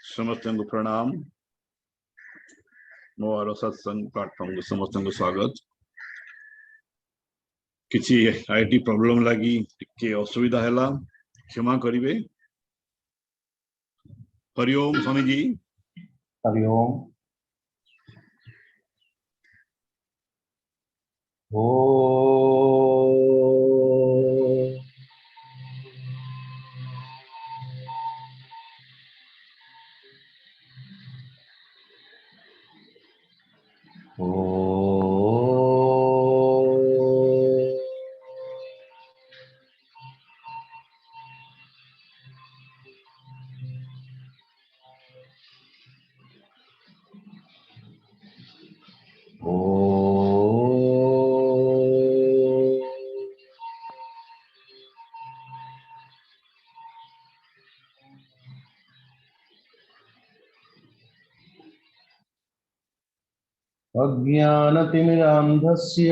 समस्त को प्रणाम। मोर सत्संग प्लाटफॉर्म को समस्त को स्वागत। किसी आईटी प्रॉब्लम लगी टिके असुविधा हैला क्षमा करिवे। हरिओम स्वामी जी। हरिओम। ओ अज्ञानतिमिरान्धस्य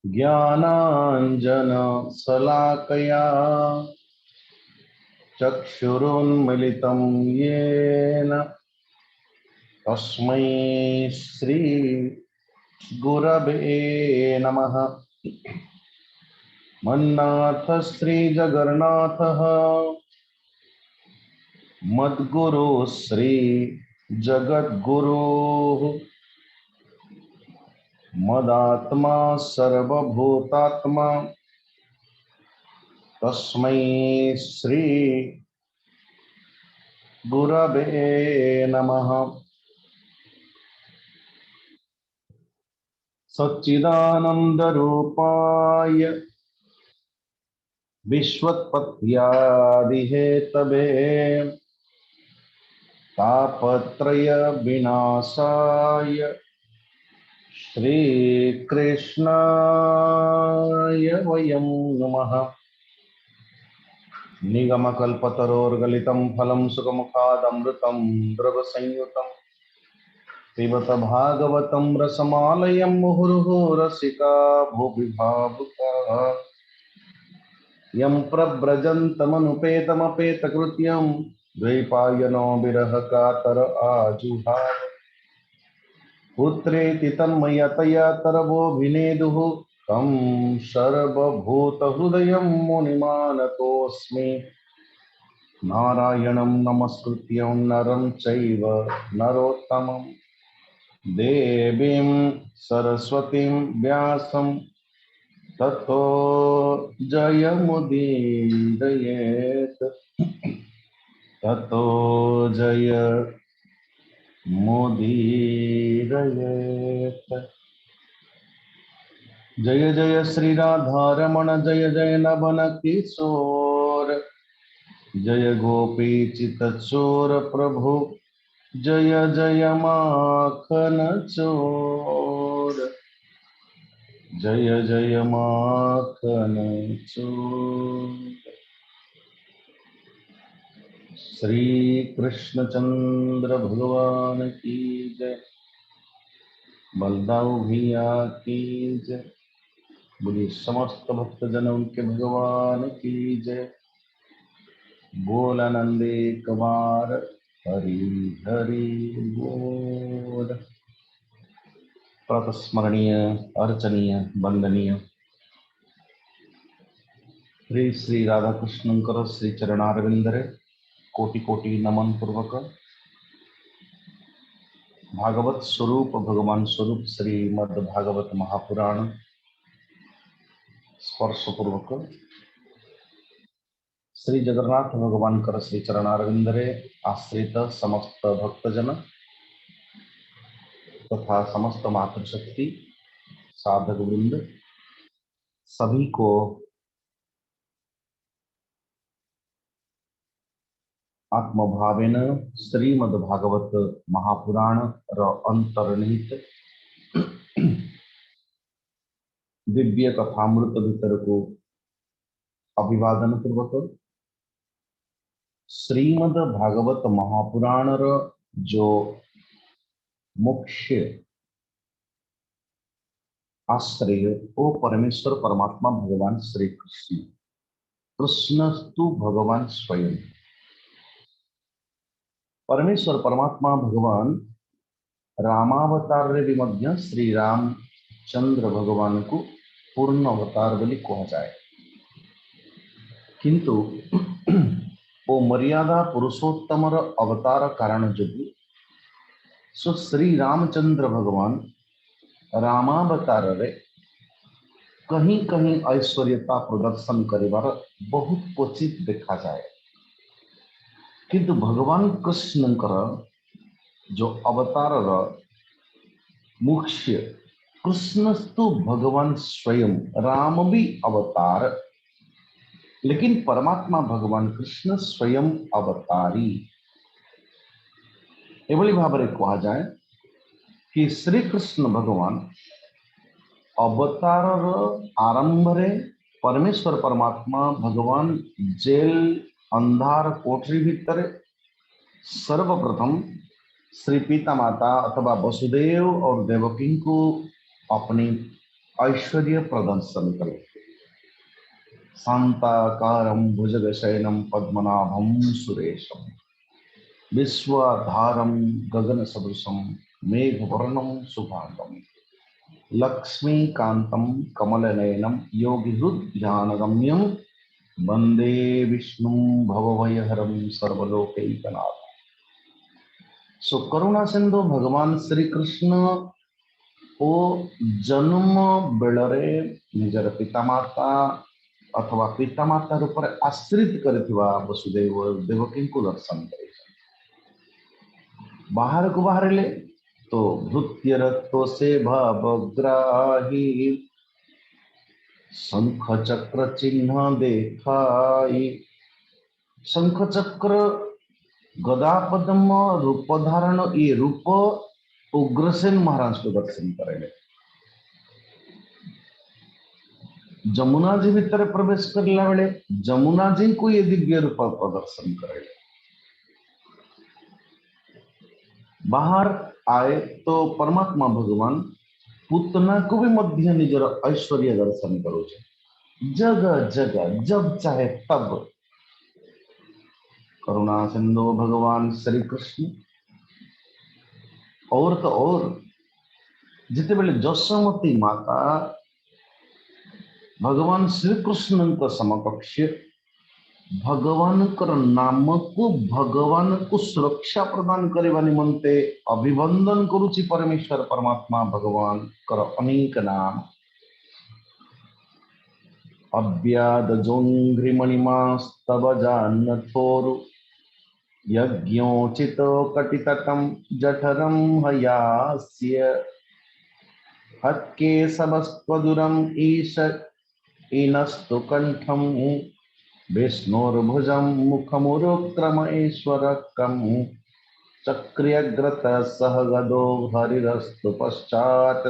ज्ञानाञ्जनशलाकया चक्षुरुन्मिलितं येन तस्मै श्री गुरवे नमः। मन्नाथ श्री जगन्नाथः मद्गुरु श्री जगद्गुरुः मदात्मा सर्वभूतात्मा तस्मै श्री गुरवे नमः। सच्चिदानन्दरूपाय विश्वोत्पत्त्यादिहेतवे तापत्रय विनाशाय श्रीकृष्णाय वयं नमः। निगमकल्पतरोर्गलितं फलं सुखमुखादमृतं द्रवसंयुतं पिबत भागवतं रसमालयं मुहुर्मुहुः रसिका भुवि भावुकाः यं प्रव्रजन्तमनुपेतमपेतकृत्यं द्वैपायनो विरह कातर आजुहाव पुत्रेति तन्मयतया तरवोऽभिनेदुः तं सर्वभूतहृदयं मुनिमानतोऽस्मि। नारायणं नमस्कृत्य नरं चैव नरोत्तमं देवीं सरस्वतीं व्यासं ततो जयमुदीरयेत्। ततो जयमुदीरयेत्। जय जय श्री राधारमण जय जय नवन किशोर जय गोपी चितचोर प्रभु जय जय माखन चोर जय जय माखन चोर। श्री कृष्णचंद्र भगवान की जय। बलदाऊ भैया की जय। बोलिए समस्त भक्तजन उनके भगवान की जय। बोल नंदे कुमार हरि हरि बोल। प्रातस्मरणीय अर्चनीय वंदनीय श्री श्री राधा कृष्णंकर श्री चरणारविंदरे कोटि कोटि नमन पूर्वक भागवत स्वरूप भगवान स्वरूप श्रीमद् भागवत महापुराण स्पर्श पूर्वक श्री जगन्नाथ भगवान कर श्री चरणारविंदरे आश्रित समस्त भक्तजन तथा समस्त मातृशक्ति साधक वृंद सभी को आत्मभावेन श्रीमद् भागवत महापुराण र अंतर्निहित दिव्य कथामृत भीतर को अभिवादन पूर्वक श्रीमद् भागवत महापुराण र जो मुख्य आश्रय ओ परमेश्वर परमात्मा भगवान श्री कृष्ण कृष्णस्तु भगवान स्वयं। परमेश्वर परमात्मा भगवान रामावतार भी मध्य श्री रामचंद्र भगवान को पूर्ण अवतार बोली कह जाए, किंतु ओ मर्यादा पुरुषोत्तम अवतार कारण जोगु सो श्री रामचंद्र भगवान रामावतार रे कहीं कहीं ऐश्वर्यता प्रदर्शन करिवार बहुत क्वचित देखा जाए, किंतु भगवान कृष्णकर जो अवतार मुख्य कृष्णस्तु भगवान स्वयं राम भी अवतार, लेकिन परमात्मा भगवान कृष्ण स्वयं अवतारी एभली भाव में कहा जाए कि श्री कृष्ण भगवान अवतार आरंभ रे परमेश्वर परमात्मा भगवान जेल अंधार कोठरी भितर सर्वप्रथम श्री पिता माता अथवा वसुदेव और देवकी को अपनी ऐश्वर्य प्रदर्शन करे। शांताकारं भुजगशयनं पद्मनाभं सुरेशं विश्वाधारं गगन सदृशं मेघवर्णं शुभांगं लक्ष्मीकान्तं कमलनयनं योगिहृद्ध्यानगम्यं वंदे विष्णु भवभयहरं सर्वलोकैकनाथं। सो करुणा सिंधु भगवान श्री कृष्ण ओ जन्म बेलरे निजर पितामाता अथवा पितामाता रूप आश्रित करथिबा वसुदेव देवकी को दर्शन करे। बाहर को बाहरले तो भृत्यरत्व से भवग्राही शंख चक्र चिन्ह देखाई, शंख चक्र गदा पद्म रूप धारण ये रूप उग्रसेन महाराज को दर्शन करेंगे। जमुना जी भीतर प्रवेश करला बेले जमुना जी को ये दिव्य रूप प्रदर्शन करेंगे। बाहर आए तो परमात्मा भगवान पुतना को भी मध्य निजर ऐश्वर्य दर्शन करो, जगह जगह जब चाहे तब करुणा सिंधु भगवान श्री कृष्ण। और तो और जिते बेले जशोमती माता भगवान श्री कृष्ण समकक्ष भगवान नाम को भगवान को सुरक्षा प्रदान करने निमंते अभिवंदन करुची परमेश्वर परमात्मा भगवान कर अनेक नाम अव्याद जोंघ्रिमणिमा स्तव जानथोरु यज्ञोचित कटितटम जठरम हयास्य हत्के सबस्त्वदुरम ईश इनस्तु कंठम विष्णुर्भुजं मुखमुरुक्रमैश्वरकं चक्र्यग्रत सह गदो हरिरस्तु पश्चात्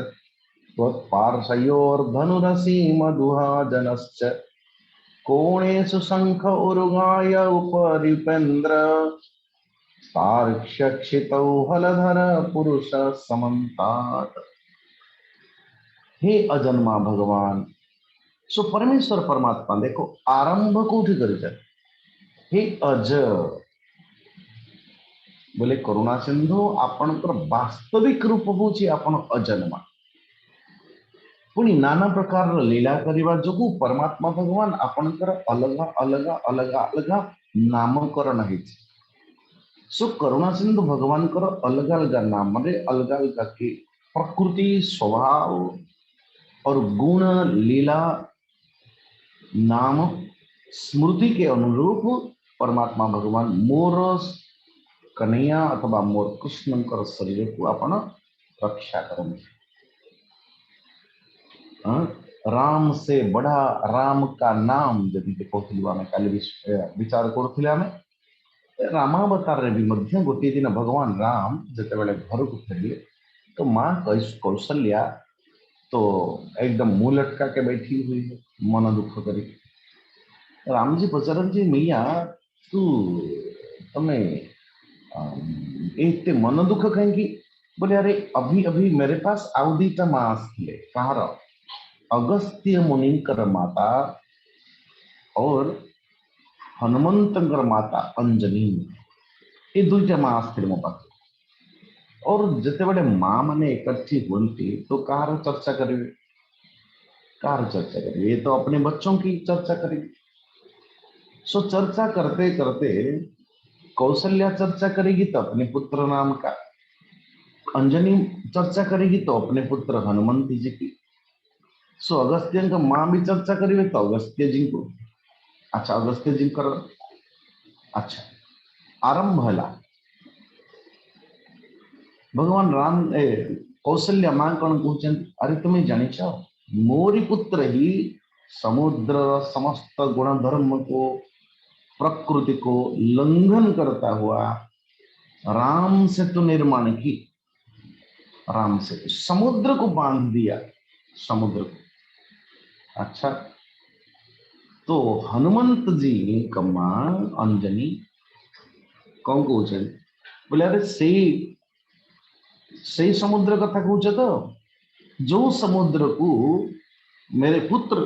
त्वत्पार्श्वयोर्धनुरसी मधुहाजनश्च कोणेषु शंख उरुगाय उपरिपेन्द्र तार्क्ष्यक्षितौ हलधर पुरुष समन्तात्। हे अजन्मा भगवान सो परमेश्वर परमात्मा देखो आरंभ कोठी करिছে हे अज बोले करुणा सिंधु आपनकर वास्तविक रूप होची आपन अजन्मा, पुनी नाना प्रकार लीला करिवा जोगु परमात्मा भगवान आपनकर अलग अलग अलग अलग नामकरण हेछि। सो करुणा सिंधु भगवान कर अलग अलग नाम रे अलग अलग की प्रकृति स्वभाव और गुण लीला नाम स्मृति के अनुरूप परमात्मा भगवान मोर कन्हैया अथवा मोर कृष्ण शरीर को अपन रक्षा करेंगे। राम से बड़ा राम का नाम जदि कहूँ आम काली विचार करूँ रामावतार भी मध्य गोटे दिन भगवान राम जिते घर को फेरिले तो माँ कौशल्या तो एकदम मुंह लटका के बैठी हुई है मन दुख करी। राम जी पचारती मैया तू तमें एते मन दुख कहीं? बोले अरे अभी अभी मेरे पास आउ दीटा माँ आसते कहार अगस्त्य मुनिंकर माता और हनुमंतर माता अंजनी। ये दुईटा माँ आसते मो पाखे और जिते बड़े माँ माने इकट्ठी होती तो कार चर्चा करेंगे, कार चर्चा करेंगे, ये तो अपने बच्चों की चर्चा करेंगे। सो चर्चा करते करते कौशल्या चर्चा करेगी तो अपने पुत्र नाम का, अंजनी चर्चा करेगी तो अपने पुत्र हनुमंत जी की, सो अगस्त्य का माँ भी चर्चा करेंगे तो अगस्त्य जी को। अच्छा अगस्त्य जी कर अच्छा आरंभ हला भगवान राम कौशल्या मां कौन कहते अरे तुम्हें जानिछ मोरी पुत्र ही समुद्र समस्त गुण धर्म को प्रकृति को लंघन करता हुआ राम सेतु निर्माण की, राम सेतु समुद्र को बांध दिया, समुद्र को। अच्छा तो हनुमंत जी कमा अंजनी कौन कहते बोले अरे से समुद्र कथा कहते तो जो समुद्र को मेरे पुत्र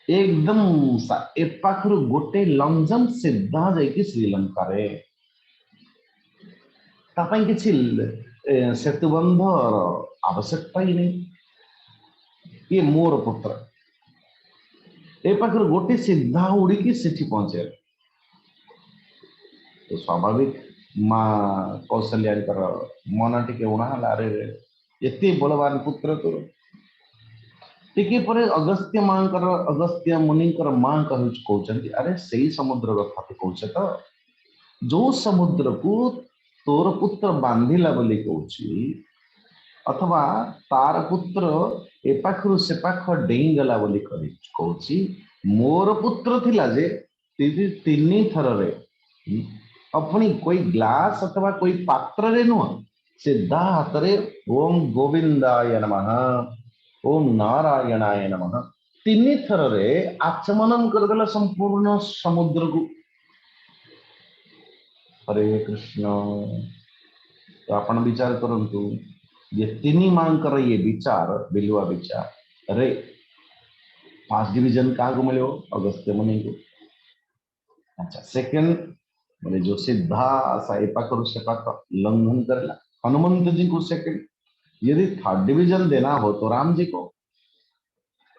एकदम ए पाखरु गोटे लंजन सीधा जाइए श्रीलंका रे तापाई किछि सेतुबंध आवश्यकता ही नहीं, ये मोर पुत्र ए पाखरु गोटे सीधा उड़ीकी सेठी पहुंचे। तो स्वाभाविक माँ कौशल्या मन टे उणा अरे एत बलवान पुत्र तो टिके पर अगस्त्य माँ अगस्त्य मुनि माँ कहते अरे से समुद्र कथा तो कौचे तो जो समुद्र को तोर पुत्र बांधिला बोली कहूची अथवा तार पुत्र ए पाखरु से पाख डेई गला बोली कहूची मोर पुत्र थिला जे तीन थर रे अपनी कोई ग्लास अथवा कोई पात्र रे नुह सीधा हाथ रे ओम गोविंदाय नमः ओम नारायणाय नमः तीन थर रे आचमनम करदेला संपूर्ण समुद्र को। हरे कृष्ण। तो आपण विचार करंतु ये तीन मांकर ये विचार बिलुआ विचार रे 5 डिवीजन क्या मिलो अगस्त्य मुनि को। अच्छा सेकंड बोले जो सीधा साइपा करो सेपा लंघन करेला हनुमंत जी को सेकंड, यदि 3rd डिवीजन देना हो तो राम जी को।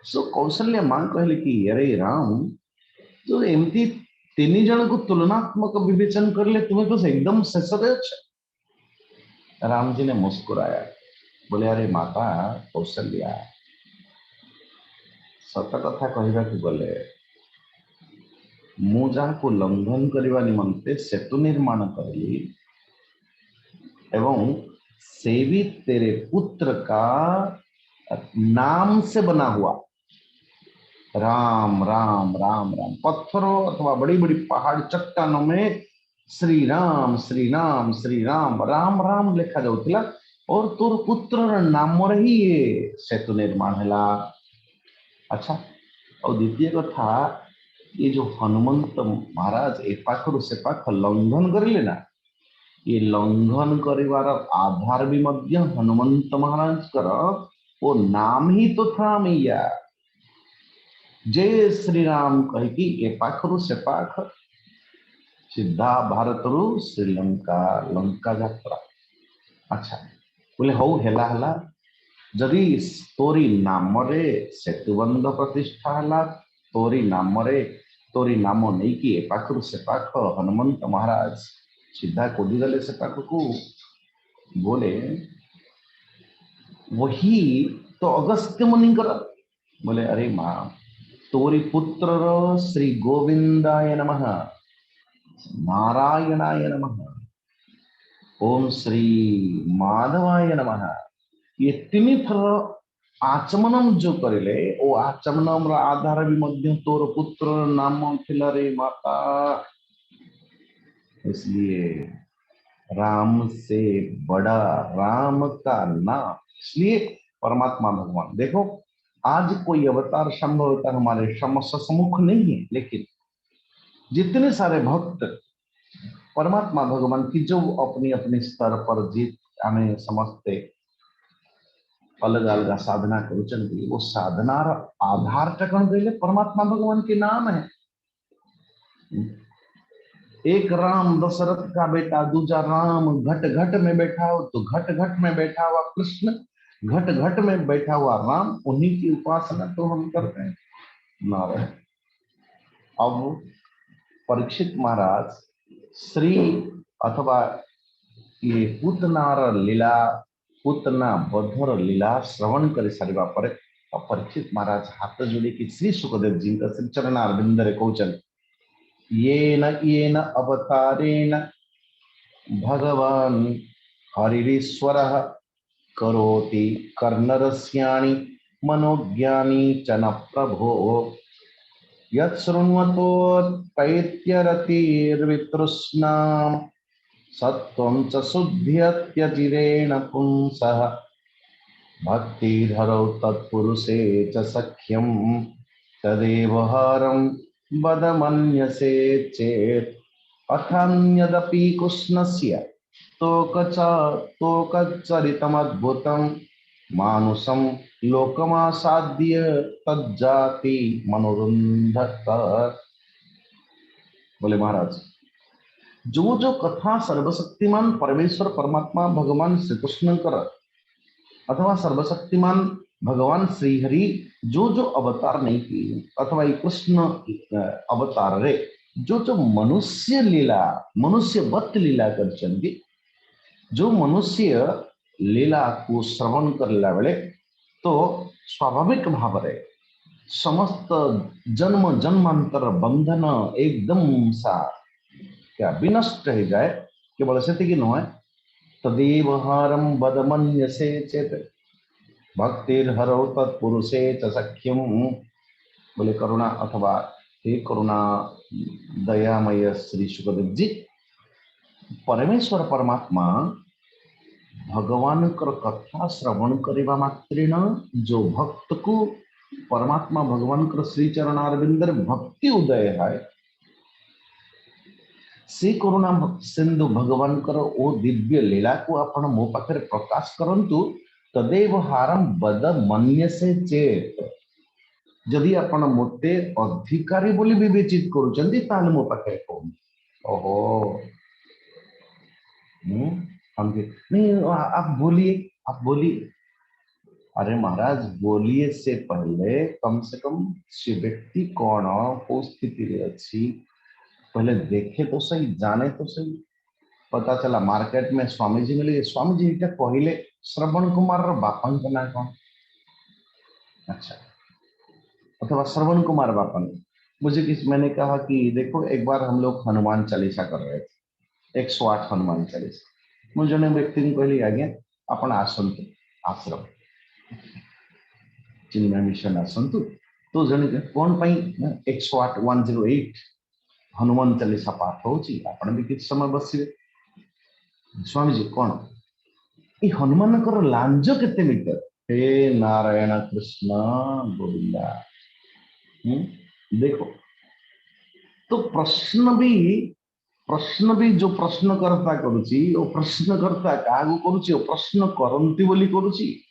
सो कौशल्य मां कहले कि अरे राम जो एमती 3 जन को तुलनात्मक विवेचन कर ले तुम्हें तो एकदम शेष राम जी ने मुस्कुराया बोले अरे माता कौशल्या सत कथा कहवा गले मु को लंघन करने निमंते सेतु निर्माण करी एवं से भी तेरे पुत्र का नाम से बना हुआ राम राम राम राम पत्थरों अथवा बड़ी बड़ी पहाड़ चट्टानों में श्री राम श्री राम श्री राम राम राम लिखा जाऊला और तोर पुत्र नाम ही ये सेतु निर्माण है। अच्छा और द्वितीय कथा ये जो हनुमंत महाराज ए पाखरु से पाख लंघन करिले ना ये लंघन करिवार आधार भी मध्य हनुमंत महाराज कर वो नाम ही तो था मैया जय श्री राम कह कि ए पाखरु से पाख सीधा भारत रु श्रीलंका लंका यात्रा। अच्छा बोले हौ हेला हला जदि तोरी नाम रे सेतुबंध प्रतिष्ठा हला तोरी नाम रे तोरी नाम नहीं कि ए पाखरु से पाख हनुमंत महाराज सीधा कोदी गले से पाख को बोले वही तो अगस्त्य मुनि कर बोले अरे माँ तोरी पुत्र श्री गोविंदाय नमः नारायणाय नमः ओम श्री माधवाय नमः ये 3 थर आचमनम जो करिले ओ आचमनम आधार भी मध्य तोर पुत्र नाम थिला रे माता। इसलिए राम से बड़ा राम का नाम, इसलिए परमात्मा भगवान देखो आज कोई अवतार संभवतः हमारे सम्मुख नहीं है लेकिन जितने सारे भक्त परमात्मा भगवान की जो अपनी अपनी स्तर पर जीत हमें समझते अलग अलग साधना कर वो साधनार आधार कौन कहले परमात्मा भगवान के नाम है। एक राम दशरथ का बेटा, दूजा राम घट घट में बैठा हो, तो घट घट में बैठा हुआ कृष्ण, घट घट में बैठा हुआ राम, उन्हीं की उपासना तो हम करते हैं। नारायण। अब परीक्षित महाराज श्री अथवा ये पूतनार लीला, पूतना बधर लीला श्रवण कर सारिबा परे परीक्षित महाराज हाथ जोड़ी कि श्री सुखदेव जी का श्री चरणारविंदरे कहउछन, येन अवतारेण भगवान हरिरीश्वरः करोति कर्णरस्याणि मनोज्ञानि च न प्रभो यच्छृण्वतो कैत्यरतिर्वितृष्णाम् सत्वं च शुद्ध्यत्यजिरेण पुंसः भक्तिधरौ तत्पुरुषे च सख्यं तदेव हारं वद मन्यसे चेत् अथान्यदपि कृष्णस्य तोकचरितमद्भुतं मानुषं लोकमासाद्य तज्जाति मनोरुन्धत। बोले महाराज, जो जो कथा सर्वशक्तिमान परमेश्वर परमात्मा भगवान श्री कृष्ण कर अथवा सर्वशक्तिमान भगवान श्रीहरि जो जो अवतार नहीं किए अथवा ये कृष्ण अवतार रे जो जो मनुष्य लीला मनुष्यवत लीला कर, जो मनुष्य लीला को श्रवण करला बेले तो स्वाभाविक भाव रे समस्त जन्म जन्मांतर बंधन एकदम सा क्या विनष्ट हो जाए। केवल से नुहे तदेव हारम बदमन्यसे चेत भक्तिर्हरौ तत्पुरुषे च सख्यम। बोले करुणा अथवा हे करुणा दयामय श्री सुखदेव जी, परमेश्वर परमात्मा भगवान कर कथा श्रवण करने मात्रेण जो भक्त को परमात्मा भगवान कर श्री चरणारविंदर भक्ति उदय है, से करुणा सिंधु भगवान कर ओ दिव्य लीला को आपण मो पाखे प्रकाश करंतु तदेव हारम बद मन्यसे चेत। जदि आपण मोटे अधिकारी बोली विवेचित करूचंदी ताले मो पाखे कहूँ ओहो हम नहीं आप बोलिए, आप बोलिए। अरे महाराज बोलिए से पहले कम से कम से व्यक्ति कौन को स्थिति रे अच्छी पहले देखे तो सही, जाने तो सही। पता चला मार्केट में स्वामी जी मिले, स्वामी जी इटा कहले श्रवण कुमार बापन का ना कौन, अच्छा अथवा श्रवण कुमार बापन। मुझे किस मैंने कहा कि देखो एक बार हम लोग हनुमान चालीसा कर रहे थे, 108 हनुमान चालीसा। मुझे जने व्यक्ति को कहली आज्ञा आपण आसंतु आश्रम चिन्मय मिशन आसंतु, तो जने कौन पाई 108 108 हनुमान चालीसा पाठ होची, आपण भी किछ समय बसिबे। स्वामी जी कौन ये हनुमान कर लांज केते मीटर? हे नारायण कृष्ण गोविंदा। देखो तो प्रश्न भी जो प्रश्नकर्ता करुची ओ प्रश्नकर्ता कागु करुची ओ प्रश्न करंती बोली करुची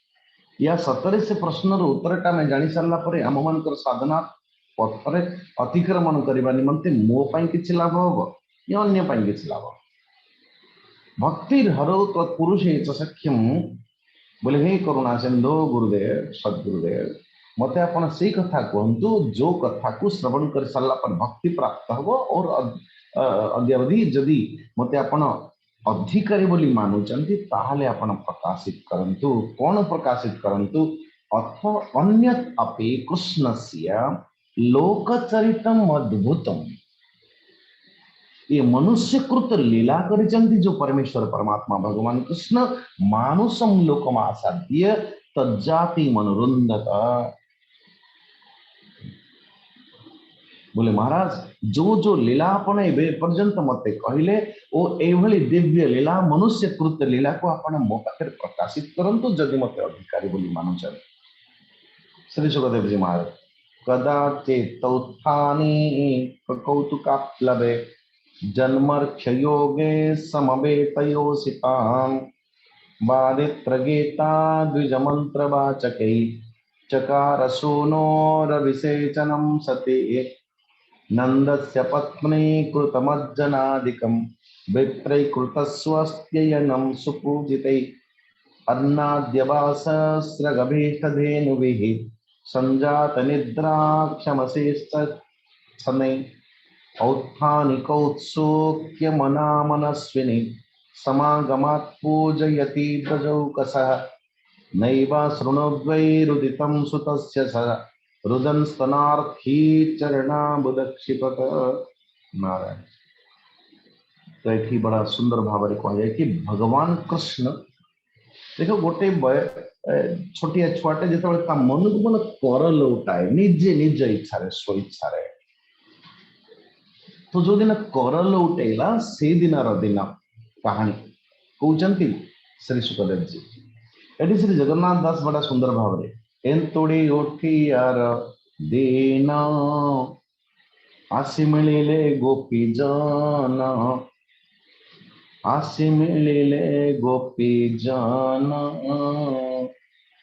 या सतरे से प्रश्न रो उत्तरटा में जानि सारला परे हम मानकर साधना पथरे अतिक्रमण करबा निमंते मो पई किछ लाभ होबो या अन्य पई किछ लाभ। भक्तिर हरौ तत्पुरुषे च सख्यम। बोले हे करुणा सिंधु गुरुदेव सदगुरुदेव मते आपण से कथा कहतु जो कथा को श्रवण कर सारा पर भक्ति प्राप्त हो और अद्यावधि जदि मते आपण अधिकारी बोली मानुचंती ताहले आपण प्रकाशित करंतु। कौन प्रकाशित करंतु? अथ अन्यत अपि कृष्णस्य लोकचरितम अद्भुतम। ये मनुष्य कृत लीला करिचंती जो परमेश्वर परमात्मा भगवान कृष्ण मानुषम लोकमासाद्य तज्जाति मनोरुन्धत। बोले महाराज जो जो लीला आपण ए पर्यंत मते कहले ओ एभली दिव्य लीला मनुष्य कृत लीला को आपण मो पाखे प्रकाशित करंतु जदि मते अधिकारी बोली मानुचन। श्री सुखदेव जी महाराज कदाचित तौत्थानि कौतुकाप्लवे जन्मर्क्षयोगे समवेतयोसितां बादित्रगीता द्विजमन्त्रवाचकै चकार सूनोरविसेचनं सति नन्दस्य पत्नी कृतमज्जनादिकं विप्रैकृतस्वस्त्ययनं सुपूजितै अर्णाद्यवासस्रगभीष्टधेनुभिः सञ्जातनिद्राक्षमसेश्चनै औत्थानिकौत्सुक्यमनामनस्विनी समागमात् पूजयति ब्रजौकसः नैव शृणोद्वैरुदितं सुतस्य स रुदन् स्तनार्थी चरणाबुदक्षिपत। नारायण। तो ये बड़ा सुंदर भाव में कह कि भगवान कृष्ण देख गोटे छोटिया छुआटे जो मन को मन कर लौटाए निजे निज इच्छा स्व इच्छा तो जो दिन कर लौटेला से दिन दिन कहानी कहते श्री सुखदेव जी ये श्री जगन्नाथ दास बड़ा सुंदर भाव में एंतुड़ी उठी यार दीन आसी मिले गोपी जन आसी मिले गोपी जन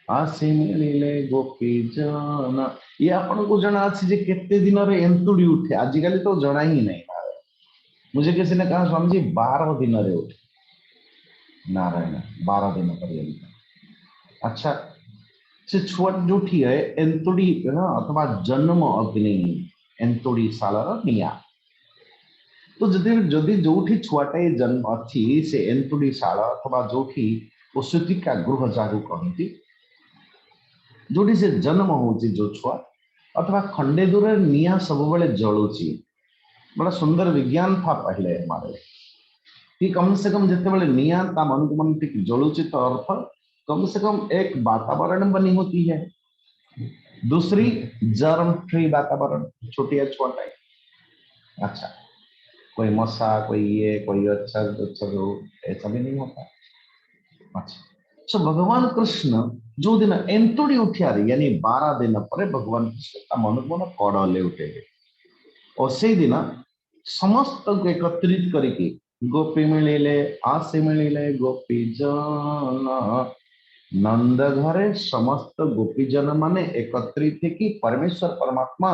आसी मिले गोपी जन ये आपन को जना अच्छी जे केते दिन रे एंतुड़ी उठे आजिकल तो जना ही नहीं। मुझे किसी ने कहा स्वामी जी 12 दिन रे उठे। नारायण 12 दिन पर्यंत। अच्छा से छुआ जो है एंतुड़ी अथवा जन्म अग्नि एंतुड़ी सालर निया तो जदि जदि जो छुआटे जन्म अच्छी से एंतुड़ी शाल अथवा जो ओषधिका गृह जहाँ कहती जो से जन्म हो जो छुआ अथवा खंडे दूर निया सब बड़े जलुची बड़ा सुंदर विज्ञान था पहले हमारे कि कम से कम जिते बड़े निया ता मन को मन ठीक जलुची तो अर्थ कम से कम एक वातावरण बनी होती है, दूसरी जर्म फ्री वातावरण छोटिया छोटा। अच्छा कोई मशा कोई ये कोई अच्छा ऐसा भी नहीं होता। अच्छा सो भगवान कृष्ण जो दिन एंतुड़ी उठिया यानी 12 दिन पर भगवान कृष्ण मन को मन कड़ले उठे और से दिन समस्त को एकत्रित करके गोपी मिले आसे मिले गोपी जन नंद घरे समस्त गोपीजन माने एकत्रित थे कि परमेश्वर परमात्मा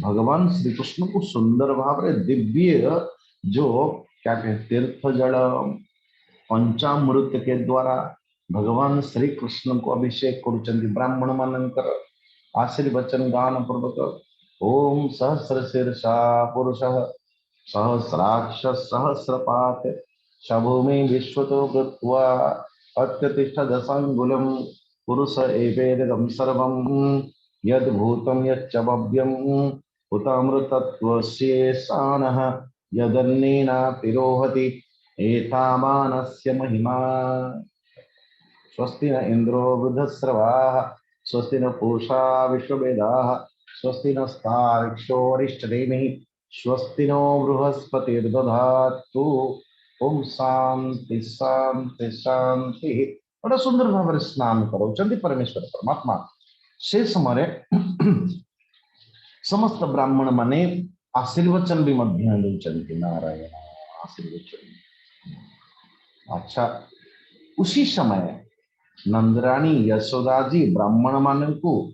भगवान श्री कृष्ण को सुंदर भाव में दिव्य जो क्या कहते तीर्थ जल पंचामृत के द्वारा भगवान श्री कृष्ण को अभिषेक करुचंदी ब्राह्मण मानकर आशीर्वचन गान पूर्वक ओम सहस्र शीर्षा पुरुष सहस्राक्ष सहस्रपात शभूमि विश्वतो कृत्वा अत्यतिष्ठदशाङ्गुलं पुरुष एवेदं सर्वं यद्भूतं यच्च भव्यं उतामृतत्वस्येषाणः यदन्नेनातिरोहति एतावानस्य महिमा। स्वस्ति न इन्द्रो वृद्धस्रवाः स्वस्ति न पूषा विश्ववेदाः स्वस्ति नस्तार्क्ष्योऽरिष्टनेमिः स्वस्ति नो बृहस्पतिर्दधातु। ओम शांति शांति शांति। बड़ा सुंदर भाव स्नान करो परमेश्वर परमात्मा से समय समस्त ब्राह्मण माने आशीर्वचन भी मध्य दौरान नारायण आशीर्वचन। अच्छा उसी समय नंदरानी यशोदा जी ब्राह्मण मान को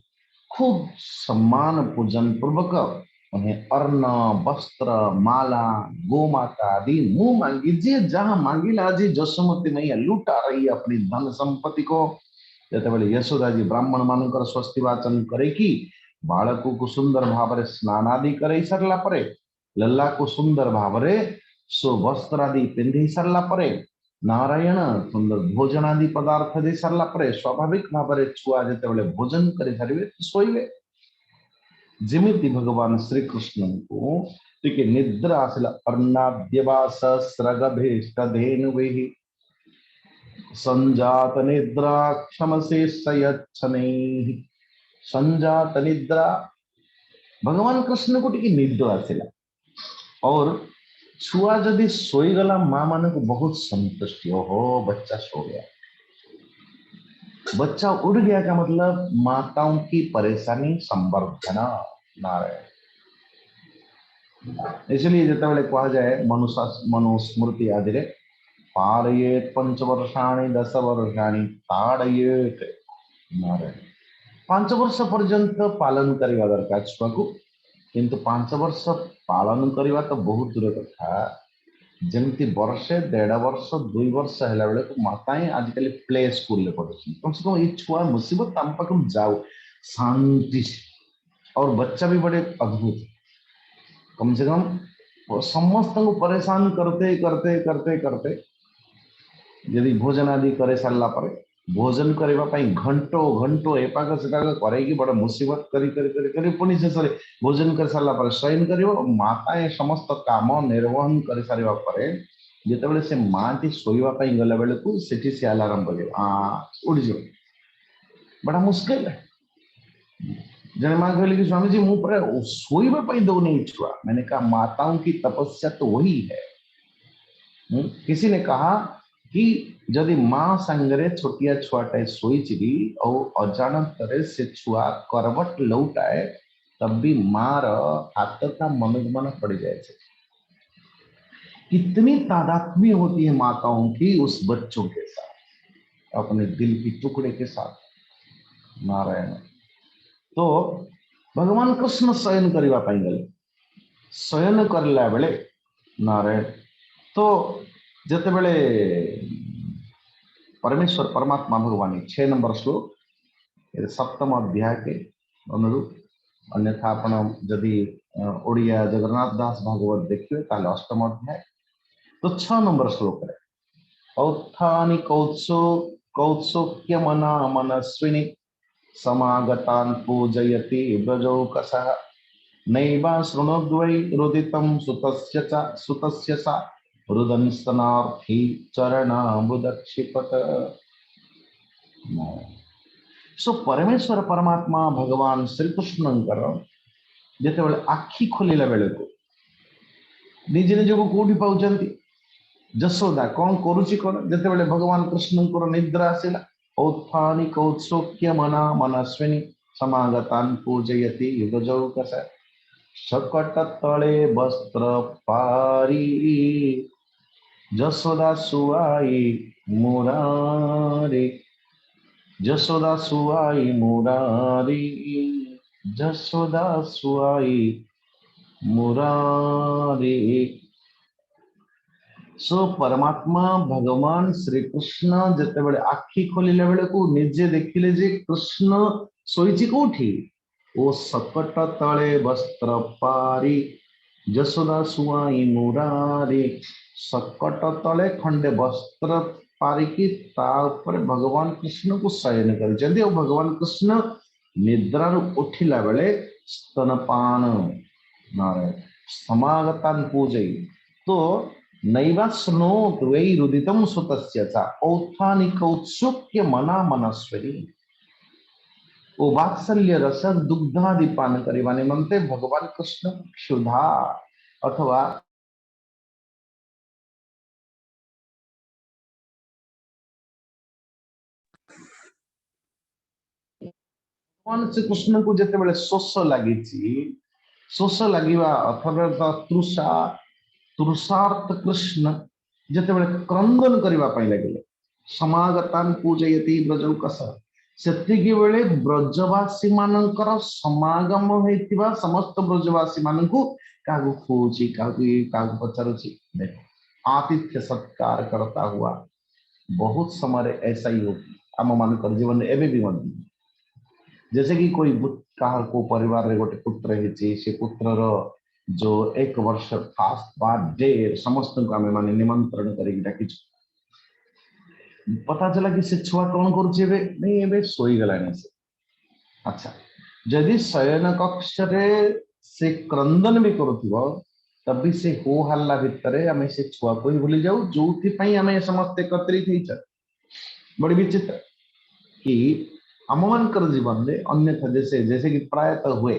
खूब सम्मान पूजन पूर्वक उन्हें अर्ण वस्त्र माला गोमाता आदि मुंह मांगी जी जहां मांगिला जी जसोमती मैया लुटा रही है अपनी धन संपत्ति को। जब यशोदा जी ब्राह्मण मानकर स्वस्ति वाचन करे कि बालक को सुंदर भाव स्नान आदि करे सरला परे लल्ला को सुंदर भाव सो वस्त्र आदि पिंधि सरला परे नारायण सुंदर भोजन आदि पदार्थ दे सरला परे स्वाभाविक भाव छुआ जिते भोजन कर सारे शोइबे जिमिति भगवान श्री कृष्ण को टिके निद्रा आसिला अर्णाद्यवास स्रगभीष्टधेनुभिः संजात निद्रा क्षमशेषयच्छनैः। संजात निद्रा भगवान कृष्ण को टिके निद्रा आसिला और छुआ जदि सोईगला माँ मान को बहुत संतुष्टि हो बच्चा सो गया बच्चा उड़ गया का मतलब माताओं की परेशानी संवर्धना नारायण। इसलिए जिते बड़े कहा जाए मनुस्मृति आदि पालयेत 5 वर्षाणि 10 वर्षाणि ताड़येत नारायण 5 वर्ष पर्यंत पालन करवा दरकार छुआ को किंतु 5 वर्ष पालन करवा तो बहुत दूर कथा। जमती वर्षे 1.5 वर्ष 2 वर्ष है बेले माताएं आजकल प्ले स्कूल में पढ़ुछन, कम से कम ये छुआ मुसीबत आम पाक जाओ शांति से। और बच्चा भी बड़े अद्भुत, कम से कम वो समस्त को परेशान करते करते करते करते यदि भोजन आदि करे सारा पर भोजन करने घंटो घंटो एपाक सेपाक कर बड़ मुसीबत करी पुणी शेष भोजन कर सारा पर शयन कर माताएं समस्त काम निर्वहन कर सारा पर जिते से माँ टी शोवाई गला बेलू से अलार्म बजे उड़ी बड़ा मुस्किल है। जन माँ कहले कि स्वामी जी मुझे शोवाई दौनी छुआ। मैंने कहा माताओं की तपस्या तो वही है। किसी ने कहा कि जदि माँ संगरे छोटिया छुआटाए शोची और अजाणत से छुआ करवट लौटाए तब भी माँ हाथ का मनोगमन पड़ जाए। कितनी तादात्म्य होती है माताओं की उस बच्चों के साथ, अपने दिल की टुकड़े के साथ। नारायण तो भगवान कृष्ण शयन करवा गले, शयन करला बेले नारायण तो जिते बड़े परमेश्वर परमात्मा भगवान 6 नंबर श्लोक 7म अध्याय के अनुरूप, अन्यथा आपण जदि ओडिया जगन्नाथ दास भागवत देखिए ताले 8म अध्याय तो 6 नंबर श्लोक रे औत्थानि कौत्सोक्य मना मनस्विनी समागतान् पूजयति व्रजौकसः नैवा शृणोद्वै रुदितं सुतस्य सा रुदन स्तनार्थी चरणाम्बुदक्षिपत। सो परमेश्वर परमात्मा भगवान श्री कृष्णंकर जिते बड़े आखि खोलिला बेले को निज निज को कौटी पाउचंती जशोदा कौन करुची कौन जिते बड़े भगवान कृष्णंकर निद्रा आसिला औत्थानि कौत्सोक्य मना मनस्विनी समागतान् पूजयति युगजौकस शकट तले वस्त्र पारी जशोदा सुआई मुरारी जशोदा सुआई मुरारी जशोदा सुआई मुरारी। सो परमात्मा भगवान श्री कृष्ण जिते बड़े आखि खोलिला बेले को निजे देखिले जे कृष्ण शोइची कोठी ओ सकट तले वस्त्र पारी जशोदा सुआई मुरारी। सकट तले खंडे वस्त्र पारिकी भगवान कृष्ण को शयन कर भगवान कृष्ण निद्रा उठिला बेले स्तनपान नारायण समागतान पूजई तो नैवा स्नोत वै रुदितम सुतस्य च औत्थानिक औत्सुक्य मना मनस्वरी ओ वात्सल्य रस दुग्धादि पान करवा निमंते भगवान कृष्ण क्षुधा अथवा भगवान श्री कृष्ण को जिते बड़े शोष लगी शोष लगिवा अथवा तृषा तृषार्थ कृष्ण जिते बड़े क्रंदन करने लगे समागतान पूजयति ब्रजौकस सेतिकी बेले ब्रजवासी मानकर समागम होइतिबा समस्त ब्रजवासी मानकु कागु खोजी कागु पचारुची देखो आतिथ्य सत्कार करता हुआ बहुत समय ऐसा ही होगी आम मानकर जीवन में एवं भी मध्य जैसे कि कोई कहा को परिवार रे गोटे पुत्र है से पुत्रर जो 1 वर्ष फास्ट बर्थडे समस्त को आम माने निमंत्रण करके डाकी पता चला कि से छुआ कौन कर शोई गलानी से। अच्छा जदि शयन कक्ष से क्रंदन भी करुथिबो तब भी से हो हल्ला भितर आम से छुआ को ही भूली जाऊ जो आम समस्त एकत्रित हो बड़ी विचित्र कि आम मान जीवन में अन्यथा जैसे जैसे कि प्रायतः हुए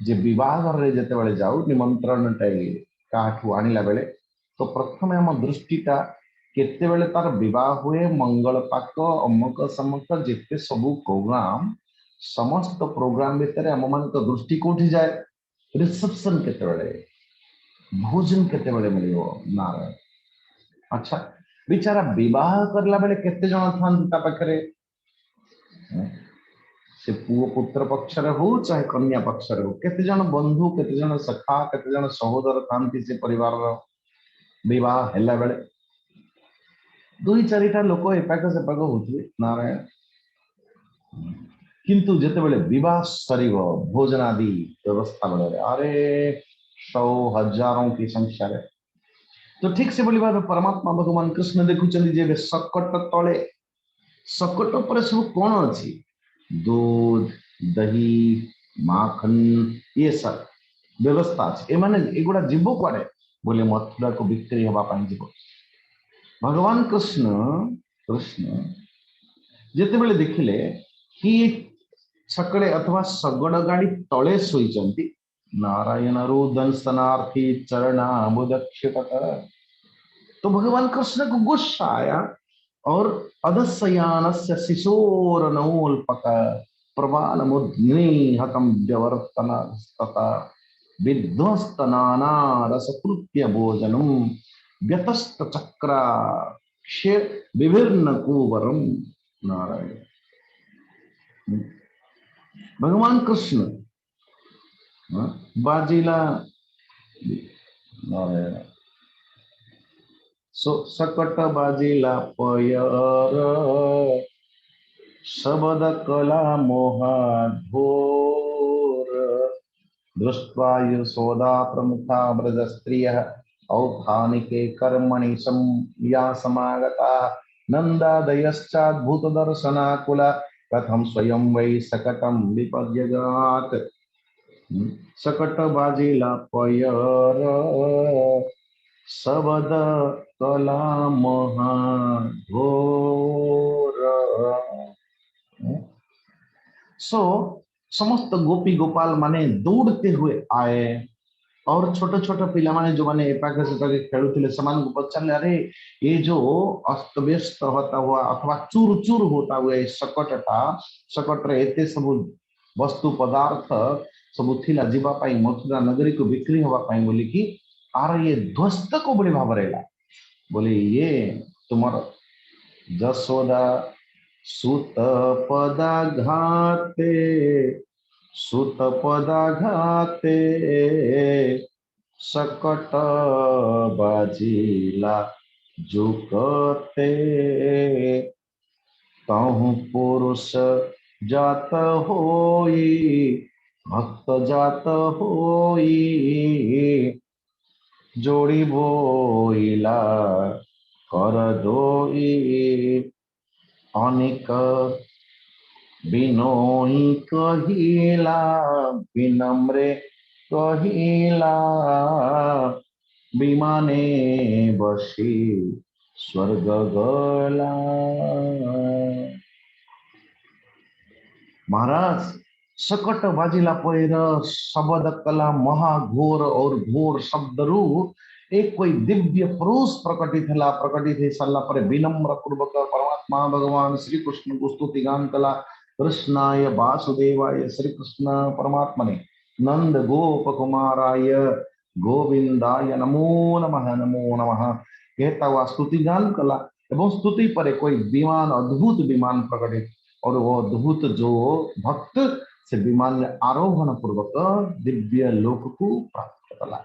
जे विवाह घर जिते बड़े जाऊ निमंत्रण काठू आणला बेले तो प्रथम आम दृष्टिटा केते बेले तार विवाह हुए मंगल पाक अमुक समक जिते सबू प्रोग्राम समस्त प्रोग्राम भितर आम मान दृष्टि कोठी जाए रिसेप्शन केते बेले भोजन केते बेले मिलियो नारायण। अच्छा बेचारा विवाह करला बेले केते जण थान ता पाखरे से पुओ पुत्र पक्ष हो चाहे कन्या पक्ष हो केते जन बंधु केते जन सखा केते जन सहोदर थांती से परिवार विवाह हैला बेले दुई चारिटा लोक एपाक सेपाक होते नारायण किंतु जेते बेले विवाह सरीब भोजन आदि व्यवस्था बेले अरे 100 हजारों की संख्या रे तो ठीक से बोली भाव परमात्मा भगवान कृष्ण देखुं जे सकट तले सकट पर सब कौन अच्छी दूध दही माखन ये सब व्यवस्था अच्छे एगुड़ा जीव कड़े बोले मथुरा को बिक्री हवाई जीव भगवान कृष्ण कृष्ण जिते बड़े देखिले कि सकड़े अथवा शगड़ गाड़ी तले शोचंती नारायण रुदंस्तनार्थी चरणाबुदक्षिपत तो भगवान कृष्ण को गुस्सा आया और अधस्यानस्य शिशोरनोल्पक प्रबाल मुद्निहतम व्यवर्तन तथा विध्वस्त नाना रसकृत्य भोजनम व्यतस्त चक्राक्ष्य विभिन्न कुवरम नारायण भगवान कृष्ण बाजीला नारायण सकट बाजीला पयर शबद कला मोहा घोर दृष्ट्वा यशोदा प्रमुखा व्रज स्त्रियः औत्थानिके कर्मणि या समागता नन्दादयश्चाद्भुत दर्शनाकुला कथं स्वयं वै सकटं विपद्यगात् सकट बाजीला पयर शबद कला मोहा घोर सो समस्त गोपी गोपाल माने दौड़ते हुए आए और छोटे छोटे पिला माने जो माने एपाके सेपाके खेलुथिले समान को पचारे अरे ये जो अस्त व्यस्त होता हुआ अथवा चूर चूर होता हुआ सकटटा सकटरे एते सब वस्तु पदार्थ सब थिला जीवा पाई मथुरा नगरी को बिक्री हवा पाई बोली कि आर ये ध्वस्त को बड़ी भाव रहेला बोले ये तुम्हारा जसोदा सुत पदाघाते सकट बाजीला झुकते तहु पुरुष जात होई भक्त जात होई जोड़ी बोइला कर दोई अनेक बिनोई कहिला विनम्रे कहिला विमाने बसी स्वर्ग गला महाराज सकट बाजिला पैर शब्द कला महाघोर और घोर शब्द रू एक कोई दिव्य पुरुष प्रकटित है प्रकटित है सारा पर विनम्र पूर्वक परमात्मा भगवान श्री कृष्ण को स्तुति गान कला कृष्णाय वासुदेवाय श्री कृष्ण परमात्मा ने नंद गोप कुमाराय गोविंदाय नमो नमः कहता हुआ स्तुति गान कला एवं स्तुति पर कोई विमान अद्भुत विमान प्रकटित और वो अद्भुत जो भक्त से विमान में आरोहण पूर्वक दिव्य लोक को प्राप्त कला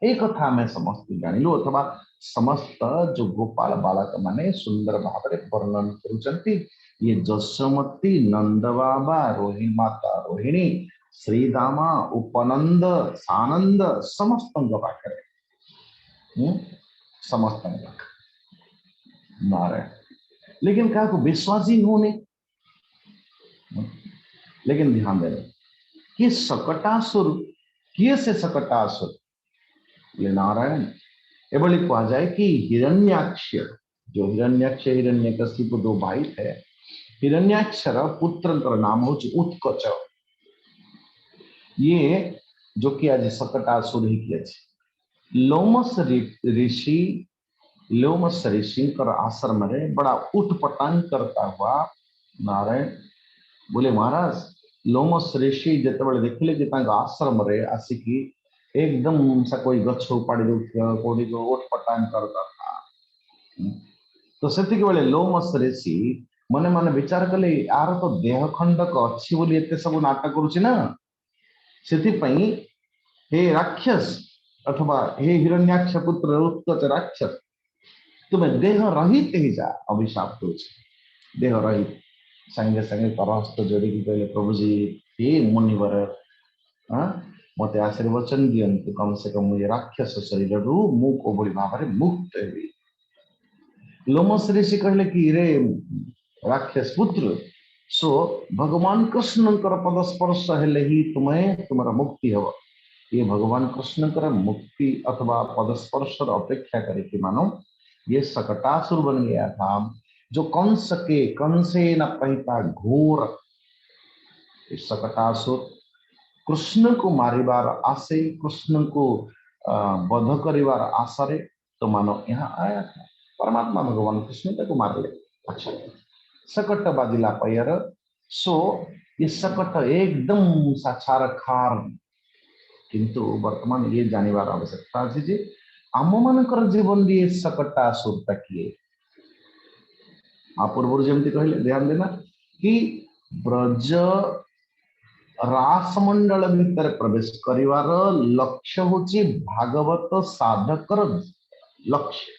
एक कथा में समस्त जानिलु अथवा समस्त जो गोपाल बालक माने सुंदर भाव में वर्णन करुचंती ये जसोमती नंद बाबा रोहिणी माता रोहिणी श्रीदामा उपनंद सानंद समस्त पाखे समस्त नारायण लेकिन क्या को विश्वास ही होने लेकिन ध्यान दे कि सकटासुर किए से सकटासुर ये नारायण एवं कहा जाए कि हिरण्याक्ष जो हिरण्याक्ष हिरण्यकशिपु दो भाई थे हिरण्याक्षर पुत्र नाम हो उत्कच ये जो कि आज सकटासुर ही किया लोमस ऋषि आश्रम रे बड़ा उठपटांग करता हुआ नारायण बोले महाराज लोमस ऋषि जिते देखिले कि आश्रम रे आसिकी एकदम सा कोई गछ उपाड़ी दो उठपटांग करता था तो से लोमस ऋषि मने मने विचार कले यार तो देह खंडक अच्छी बोली एते सब नाटक करूची ना सेति पई हे राक्षस अथवा हे हिरण्याक्ष पुत्र उत्कच राक्षस तुम्हें देह रहित ही जा अभिशाप दूची देह रहित संगे संगे करहस्त जोड़ी की कहले प्रभु जी हे मुनिवर हाँ मते आशीर्वचन दियंतु कम से कम मुझे राक्षस शरीर रु मु को बड़ी भाव मुक्त हेबी लोमस ऋषि कहले कि रे राक्षस पुत्र सो भगवान कृष्ण पद स्पर्श हेले ही तुम्हें तुम्हारा मुक्ति हो ये भगवान कृष्ण मुक्ति अथवा पद स्पर्श अपेक्षा करे कि मानो ये सकटासुर बन गया था जो कंसे न पहिता घोर सकटासुर कृष्ण को मारिबार आसे कृष्ण को वध करिवार आशारे तो मानो यहाँ आया था परमात्मा भगवान कृष्ण को मार ले अच्छा सकट बाजिला पैर सो ये सकट एकदम साक्षार खार किंतु वर्तमान ये जानिबार आवश्यकता अछि जे आम मानकर जीवन रे सकटा सुरता किए आ पूर्व जेमती कहले ध्यान देना कि ब्रज रासमंडल भितर प्रवेश करिवार लक्ष्य होची भागवत साधकर लक्ष्य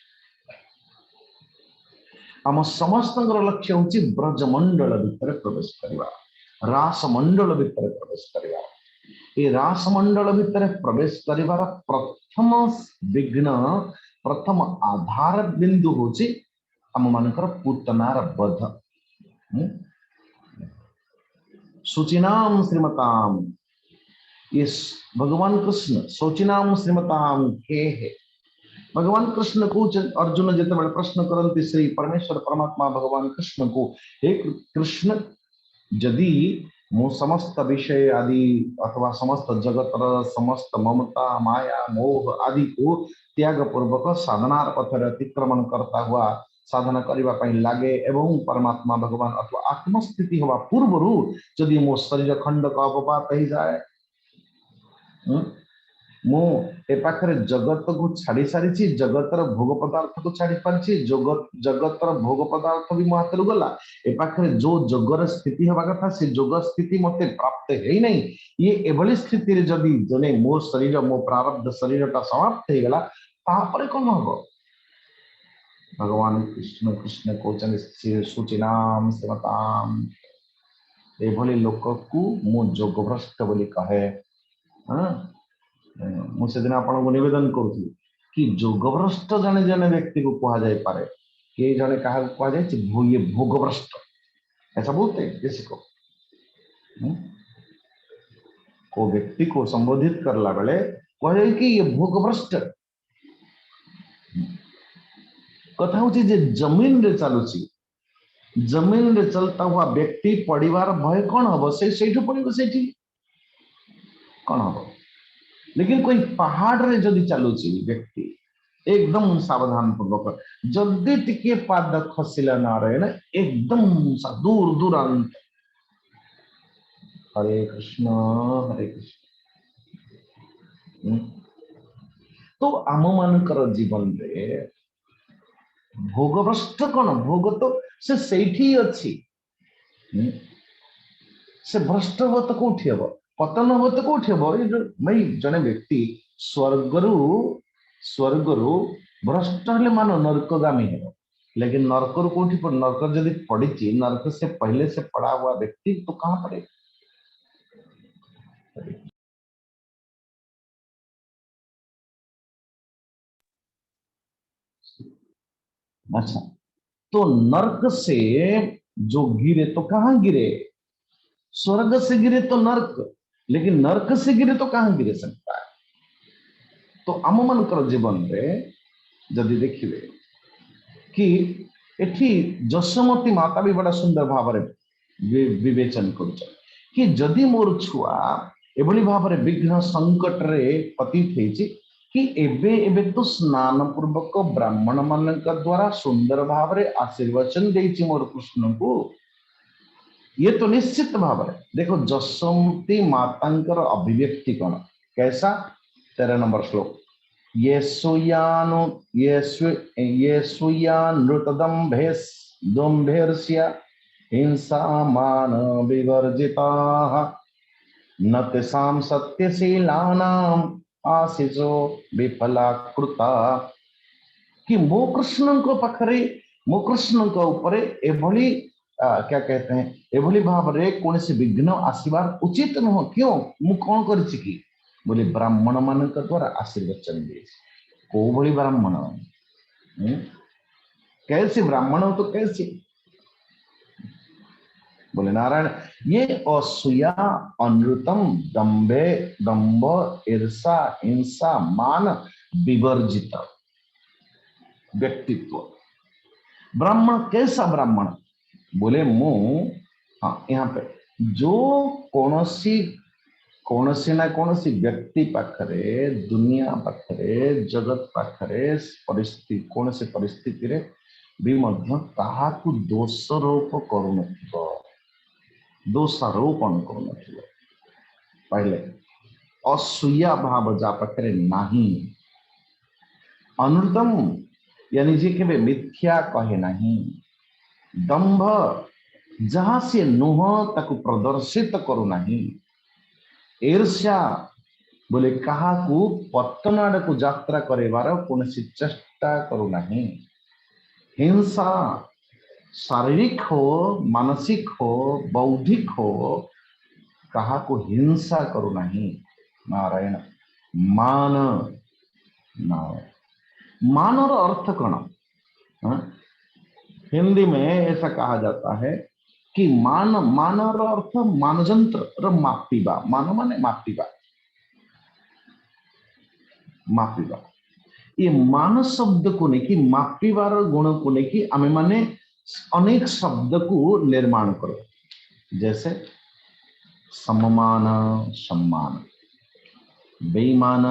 आम समस्त लक्ष्य होची ब्रजमंडल भितर प्रवेश करिवा रासमंडल भितर प्रवेश करिवा ये रासमंडल भितर प्रवेश करिवार प्रथम विघ्न प्रथम आधार बिंदु होची आम मानकर पूतनार बध शुचिनाम श्रीमताम ये भगवान कृष्ण शोचिनाम श्रीमताम हे भगवान कृष्ण को अर्जुन जिते प्रश्न करते श्री परमेश्वर परमात्मा भगवान कृष्ण को हे कृष्ण यदि मो समस्त विषय आदि अथवा समस्त जगतर समस्त ममता माया मोह आदि को त्याग पूर्वक साधनार पथर अतिक्रमण करता हुआ साधना करने लगे एवं परमात्मा भगवान अथवा आत्मस्थिति हवा पूर्व जदि मो शरीर खंड का अपपात हो जाए मो ए पाखरे जगत को छाड़ी सारी जगतर भोग पदार्थ को छाड़ी पारी जगतर भोग पदार्थ भी मो हाथ गला ए पाखरे जो जोगर स्थिति हवा कथा से जोग स्थिति मते प्राप्त है नहीं ये एभली स्थिति रे जदि जने मो शरीर मो प्रारब्ध शरीरटा समाप्त हो गला तापरे कोन हबो भगवान कृष्ण कृष्ण कहते शुचिनाम श्रीमताम एभली लोक को मु जोगभ्रष्ट बोली कहे हाँ मुझे आपन को निवेदन करूँ कि जोगभ्रष्ट जने जने व्यक्ति को कहा जाए पारे कि जने कहा कहा जाए ये भोगभ्रष्ट ऐसा बोलते हैं किसी को को व्यक्ति को संबोधित करला बेले कहा जाए कि ये भोगभ्रष्ट कथा हूँ जे जमीन रे चलुची जमीन रे चलता हुआ व्यक्ति पड़िवार भय कौन हम से पड़ो से कौन हम लेकिन कोई पहाड़ रे जदि चलुची व्यक्ति एकदम सावधान पूर्वक जदि टिके पाद खसिला ना रहे ना एकदम दूर दूरांत हरे कृष्ण तो आम मानकर जीवन रे भोगभ्रष्ट कौन भोग तो से सेठी अच्छी से भ्रष्ट हो तो कौटी हम पतन हो तो कौटी हम भाई जने व्यक्ति स्वर्गरु भ्रष्ट हेले मान नरकगामी है लेकिन नरक रु कौटी नरक जदि पड़ी नरक से पहले से पड़ा हुआ व्यक्ति तो कहाँ पड़े अच्छा तो नरक से जो गिरे तो कहां गिरे स्वर्ग से गिरे तो नरक लेकिन नरक से गिरे तो कहां गिरे सकता है तो आम मानकर जीवन रे जदि देखिए कि एठी जशमती माता भी बड़ा सुंदर भाव विवेचन कर कि जदि मोर छुआ एभली भाव विघ्न संकट रे पतित होइछि कि एबे एबे तो स्नान पूर्वक ब्राह्मण मान द्वारा सुंदर भाव रे आशीर्वचन देइछि मोर कृष्ण को ये तो निश्चित भाव देखो जशमती मातांकर अभिव्यक्ति कौन कैसा 13 नंबर श्लोक ये सुयान नृतदम्भेर्ष्य हिंसा मान विवर्जिताः न तेषां सत्यशीलानां आशिषो विफला कृता। कि मो कृष्ण को पाखरे मो कृष्ण को ऊपर एभली क्या कहते हैं एभली भाव रे कौन से विघ्न आसबार उचित नुह। क्यों मु कौन करिछि कि बोले ब्राह्मण मान द्वारा आशीर्वचन दिए। को भली ब्राह्मण कैसे ब्राह्मण हो तो कैसे बोले नारायण ये असूया अनृतम दंभे दंभ ईर्षा हिंसा मान विवर्जित व्यक्तित्व। ब्राह्मण कैसा ब्राह्मण बोले मु हाँ यहाँ पे जो कौनसी ना कौनसी व्यक्ति पाखरे दुनिया पाखरे जगत पाखरे परिस्थिति कौन से परिस्थिति रे भी मध्य ताहाकु दोषारोप करुनथिबो दोषारोपण करुनथिबो। पहले असूया भाव जा पाखरे नाही। अनृतम यानी जे केबे मिथ्या कहे नहीं। दंभ जहां से नुह ताकु प्रदर्शित करू नहीं। ईर्ष्या बोले कहा पतन आड़ को यात्रा करेबार कौन चेष्टा करू नहीं। हिंसा शारीरिक हो मानसिक हो बौद्धिक हो कहा को हिंसा करू नहीं। नारायण मान नारायण मान और अर्थ कौन हाँ? हिंदी में ऐसा कहा जाता है कि मान मान अर्थ मानजंत्र मापिबा मान माने मापिबा मापिबा। ये मान शब्द को लेकिन मापिबार गुण को लेकिन आमे माने अनेक शब्द को निर्माण करो। जैसे सम्मान सम्मान बेईमान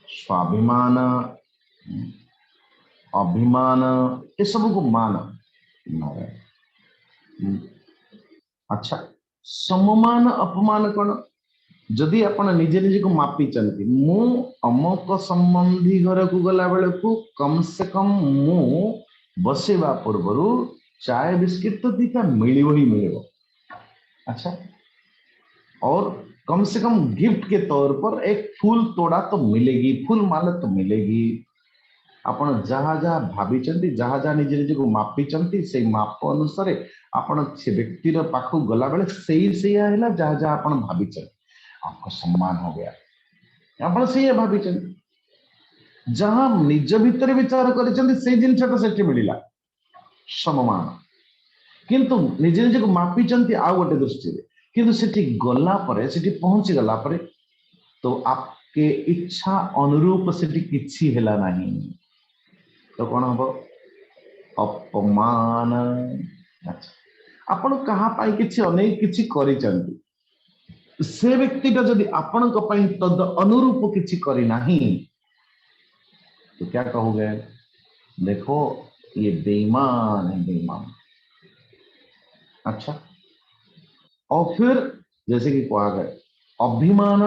स्वाभिमान अभिमान ये सब को मान। अच्छा सम्मान अपमान कौन जदि आपण निजे निजे को मापी चलती मु अमुक संबंधी घर को गला बेले को कम से कम मु बसेबा पूर्व चाय बिस्किट तो दीटा मिलिबो ही मिलिबो। अच्छा और कम से कम गिफ्ट के तौर पर एक फूल तोड़ा तो मिलेगी फूल माला तो मिलेगी। आपण जहाँ जहाँ भाभी जहाँ जहाँ निजे निजे को मापी से माप अनुसार आपण से व्यक्तिर पाखु गला बेले सही है जहाँ जहाँ आपण भाभी आपको सम्मान हो गया। आप से भावी जहां निज भितर विचार कर जिनटा से मिलला सम्मान किंतु निजे निजे को मापी आउ गोटे दृष्टि किंतु सेठी गला परे सेठी पहुंची गला परे तो आपके इच्छा अनुरूप सेठी किछि हेला नहीं तो कौन हम अपमान। अच्छा आपण कहा पाई किछि अनेक किछि करि चंती से व्यक्तिटा जदि आपण तद अनुरूप किछि करी नहीं तो क्या कहोगे देखो ये बेईमान है बेईमान। अच्छा और फिर जैसे कि कहा गया अभिमान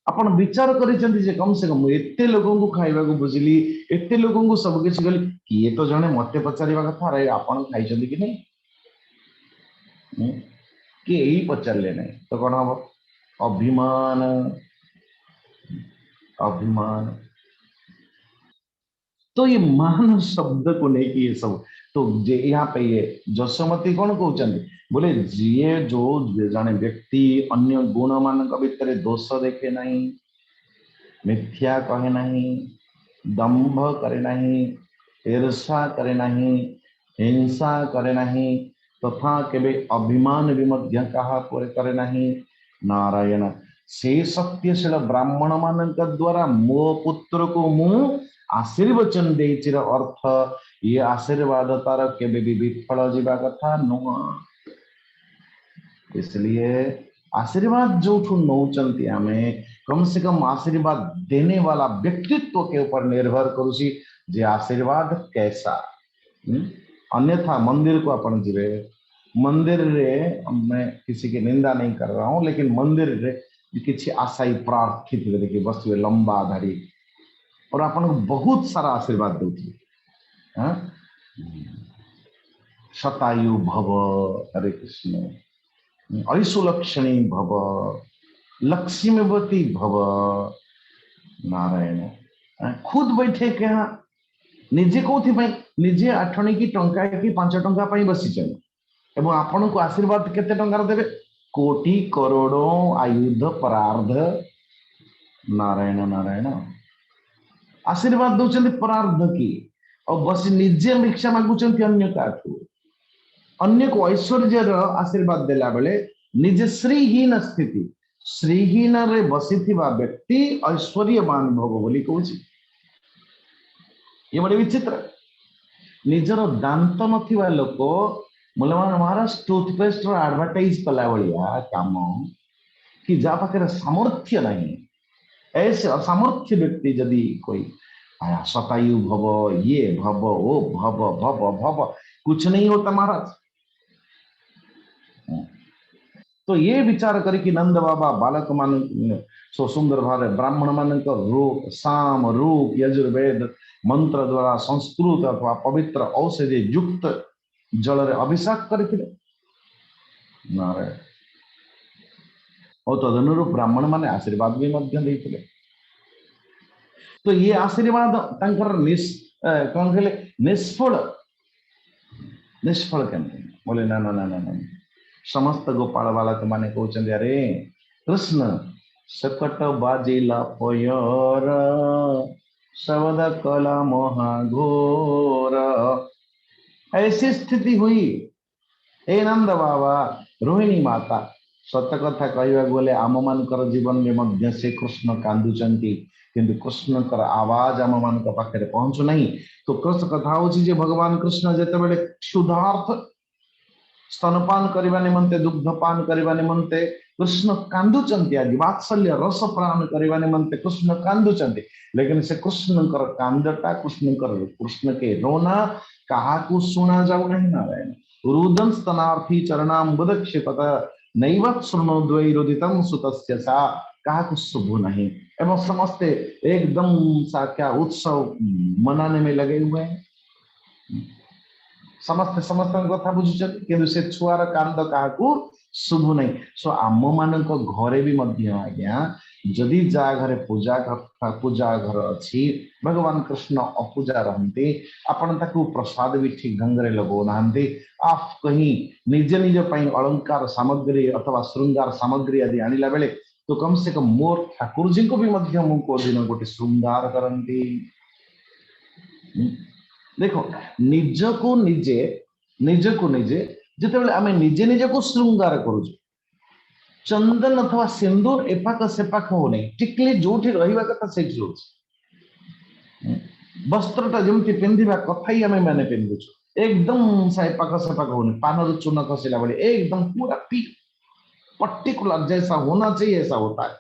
आपण विचार करिसेंती जे कम से कम एते लोगों को खाइबा को बुझिली एते लोगों को सब किछि गली किए तो जने मते पचारिबा कथा रे आपण खाइछंती कि नहीं कि यही पचारे नहीं तो कौन हम अभिमान अभिमान। तो ये मान शब्द को लेके ये सब तो यहाँ पे ये जशोमती कौन कहते बोले जी जो जने व्यक्ति अन्य गुण मान भितर दोष देखे नहीं मिथ्या कहे नहीं दंभ करे नहीं ईर्षा करे नहीं हिंसा करे नहीं तथा केबे अभिमान भी मध्य कहा करे नहीं। नारायण से सत्यशील ब्राह्मण मान द्वारा मो पुत्र को मु आशीर्वचन देचिर अर्थ ये आशीर्वाद तार केबे भी विफल जीवा कथा नुह। इसलिए आशीर्वाद जो नौचंती आमे कम से कम आशीर्वाद देने वाला व्यक्तित्व के ऊपर निर्भर करुसी जे आशीर्वाद कैसा। अन्यथा मंदिर को अपन जीवे मंदिर रे मैं किसी की निंदा नहीं कर रहा हूं लेकिन मंदिर रे किसी आशाई प्रार्थित देखिए बस लंबा धाड़ी और अपन को बहुत सारा आशीर्वाद दौथि शतायु भव, हरे कृष्ण, ऐशुलक्षणी भव, लक्ष्मीवती भव, नारायण। खुद बैठे क्या निजे कौथि निजे आठणी की टंका कि 5 टंका बसी एवं आपण को आशीर्वाद केते टंकार देवे, कोटि करोड़ आयुध परार्ध, नारायण नारायण। आशीर्वाद दौरान परार्ध की और बस निजे भिक्षा मागुंट अन्य काठू, अन्य को ऐश्वर्य आशीर्वाद देला बेले निजे श्रीहीन स्थिति, श्रीहीन रे बसी व्यक्ति ऐश्वर्यवान भोग बोली कहूँ। ये बड़े विचित्र, निजर दांत नथिबा लोक मूल्यवान महाराज टूथपेस्ट एडवर्टाइज कला भाया काम कि जा पाखे सामर्थ्य नहीं, ऐसे असामर्थ्य व्यक्ति यदि कोई आया शतायु भव, ये भव, ओ भव भव भव, कुछ नहीं होता महाराज। तो ये विचार करी नंद बाबा बालक मान सो सुंदर भाव ब्राह्मण मान रूप साम रूप यजुर्वेद मंत्र द्वारा संस्कृत अथवा पवित्र औषधि युक्त जल अभिषेक करते नारायण। और तदनुरूप ब्राह्मण माने आशीर्वाद भी देते। तो ये आशीर्वाद कौन कहले निष्फल, निष्फल केमती बोले ना ना ना ना ना। समस्त गोपाल बालक माने कहते अरे कृष्ण सकट बाजिला पयर शब्द कला महाघोर। ऐसी स्थिति हुई हे नंद बाबा, रोहिणी माता, सत कथा कहवा गले आम मान जीवन में से कृष्ण कांदुचंती किंतु कृष्ण आवाज आम मान पाखे पहुंचु नहीं। तो कृष्ण कथा हूँ भगवान कृष्ण जिते क्षुधार्थ स्तनपान करने निमंते दुग्धपान करने निमंते कृष्ण कांदुचंती, आज वात्सल्य रस प्राण करने निमंते कृष्ण कांदुचंती। लेकिन से कृष्ण कांदटा कृष्ण के रोना कहा शुणा जाऊ नहीं नारायण। रुदन स्तनार्थी चरणाम्बुदक्षिपत नैव शृणोद्वैरुदितं सुतस्य सा, कहा शुभ नहीं। एवं समस्ते एकदम सा क्या उत्सव मनाने में लगे हुए हैं। समस्त समस्त कथा बुझुचन कि से छुआर कांद क्या शुभ नहीं। सो आम मान घरे भी आज्ञा जदि जा घरे पूजा घर अच्छी भगवान कृष्ण अपूजा रहते आपण ताकू प्रसाद भी ठीक ढंग से लगो ना। आप कहीं निज निज अलंकार सामग्री अथवा श्रृंगार सामग्री आदि आणला बेले तो कम से कम मोर ठाकुर जी को भी दिन गोटे श्रृंगार करती। देखो निज को निजे जिते आम निजे निज को श्रृंगार करूँ, चंदन अथवा सिंदूर एपाक सेपाक हो नहीं, टिकली जो रहा कथा से वस्त्रटा जमी पिंधा कथा ही आम मैंने पिंधुचु एकदम सा एपाक सेपाक हो, पान चून खसला बड़े एकदम पूरा पर्टिकुलर जैसा होना चाहिए ऐसा होता है।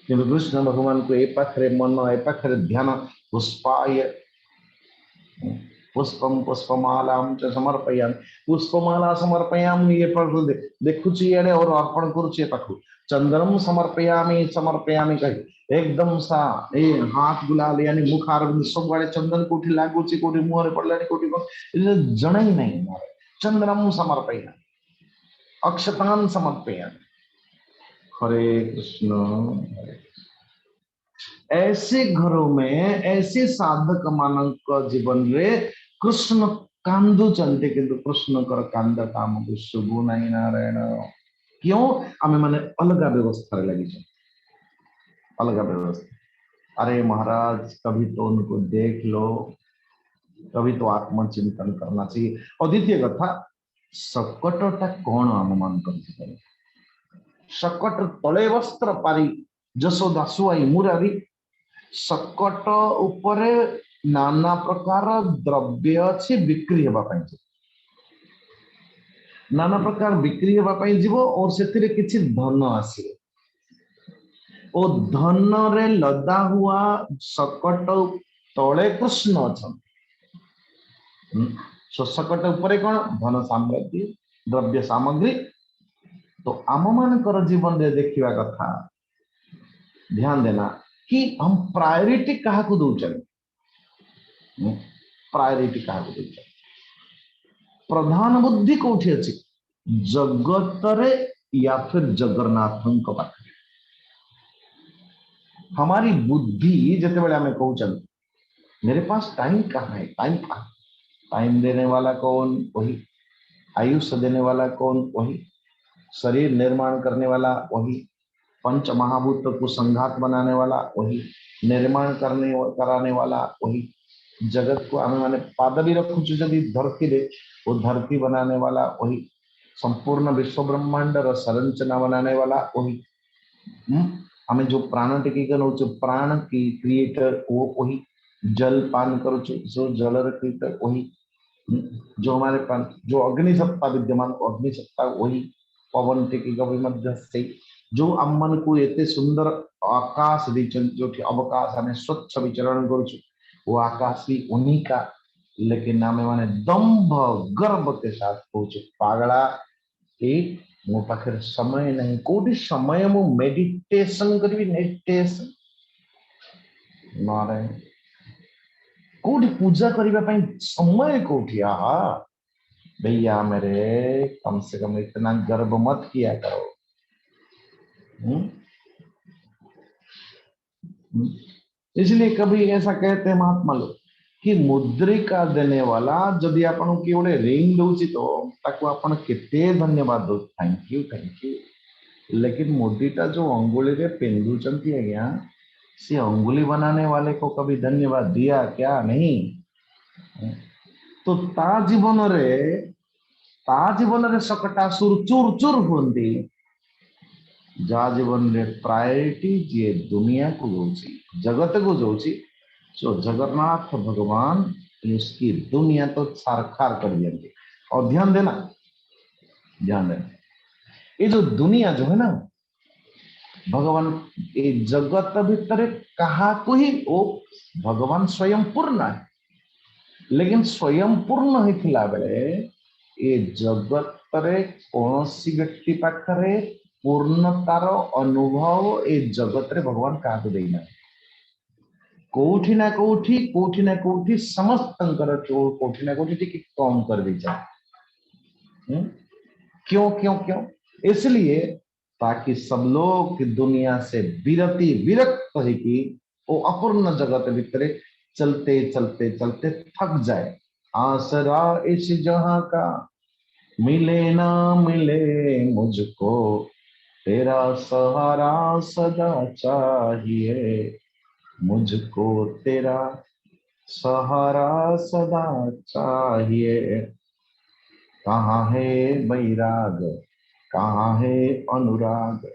किंतु कृष्ण भगवान को ए पाखरे मन ए पाखरे ध्यान पुष्पाय पुष्पम पुष्पमालां च समर्पयामि, पुष्पमाला समर्पयामि ये पर देखुची एडे और अर्पण करुची पाखु चंदनम समर्पयामि समर्पयामि कही एकदम सा ए हाथ गुलाल यानी मुख आरविंद सब वाले चंदन कोठी लागुची कोठी मुहरे पड़लानी कोठी को जण ही नहीं मारे। चंदनम समर्पयामि अक्षतान समर्पयामि। हरे कृष्ण हरे। ऐसे घरों में ऐसे साधक मानक जीवन रे कृष्ण कांदुचंते किंतु कृष्ण कर कांद काम शुभ नहीं नारायण। क्यों आम मैंने अलग व्यवस्था लगी अलग व्यवस्था। अरे महाराज कभी तो उनको देख लो, कभी तो आत्मचिंतन करना चाहिए। और द्वितीय कथा सकटटा कौन अनुमान कर सकट तले वस्त्र पारी जशोदा सुआई मुरारी सकट उपरे नाना प्रकार द्रव्य अच्छी बिक्री होगा नाना प्रकार बिक्री होगा जीवो और से किसी धन आसे और धन रे लदा हुआ सकट तले कृष्ण अच्छा सकट उपरे कौन धन साम्राज्य द्रव्य सामग्री। तो आम मान जीवन रे देखा कथा ध्यान देना कि हम प्रायोरिटी क्या दौर प्रायोरिटी क्या दौर प्रधान बुद्धि कोठी अछि जगतरे या फिर जगन्नाथଙ୍କ पाखरे। हमारी बुद्धि जिते बड़े हमें कहूँ मेरे पास टाइम कहाँ है, टाइम कहाँ, टाइम देने वाला कौन? वही। आयुष्य देने वाला कौन? वही। शरीर निर्माण करने वाला वही। पंच महाभूत को संघात बनाने वाला वही। निर्माण करने कराने वाला वही। जगत को आने माने पाद भी रखु जदि धरती रे वो धरती बनाने वाला वही। संपूर्ण विश्व ब्रह्मांड संरचना बनाने वाला वही। हमें जो प्राण टिका नौ प्राण की क्रिएटर वो वही। जल पान करो जो जल क्रिएटर वही। जो हमारे पास जो अग्नि सत्ता विद्यमान अग्नि सत्ता वही। पवन टिका भी मध्य से जो अम्मन को एते सुंदर आकाश दीचन जो कि अवकाश हमें स्वच्छ विचरण करू वो आकाश भी उन्हीं का। लेकिन नामे माने दंभ गर्व के साथ कहूँ पागला कि मो पाखे समय नहीं कोटी समय मु मेडिटेशन करी मेडिटेशन नारायण कोटी पूजा करने ପାଇଁ समय कोठी। आहा भैया मेरे कम से कम इतना गर्व मत किया करो। इसलिए कभी ऐसा कहते हैं महात्मा लोग कि मुद्रिका देने वाला जदि आपन की गोटे रिंग दउची तो ताको आपन केते धन्यवाद दो, थैंक यू थैंक यू। लेकिन मुद्रिका जो अंगुली रे पेंदुचंती आज्ञा से अंगुली बनाने वाले को कभी धन्यवाद दिया क्या? नहीं। तो ता जीवन रे सकटा सुर चूर चूर होंदी जा जीवन रे प्रायोरिटी जे दुनिया को जोची जगत को जोची जो जगन्नाथ भगवान इसकी दुनिया तो सारखार कर देंगे। और ध्यान देना ये जो दुनिया जो है ना भगवान ये जगत भीतर कहा को ही वो भगवान स्वयं पूर्ण है। लेकिन स्वयं पूर्ण होता बेले ये जगत रे कौन सी व्यक्ति पाखरे पूर्णतार अनुभव ए जगत रे भगवान क्या देना कोठी ना कोठी समस्त कोठी ना कोठी कम कर दी जाए। क्यों क्यों क्यों? इसलिए ताकि सब लोग दुनिया से विरक्त है कि वो अपूर्ण जगत भीतर चलते चलते चलते थक जाए। आसरा इस जहां का मिले ना मिले मुझको तेरा सहारा सदा चाहिए मुझको तेरा सहारा सदा चाहिए। कहाँ है बैराग कहाँ है अनुराग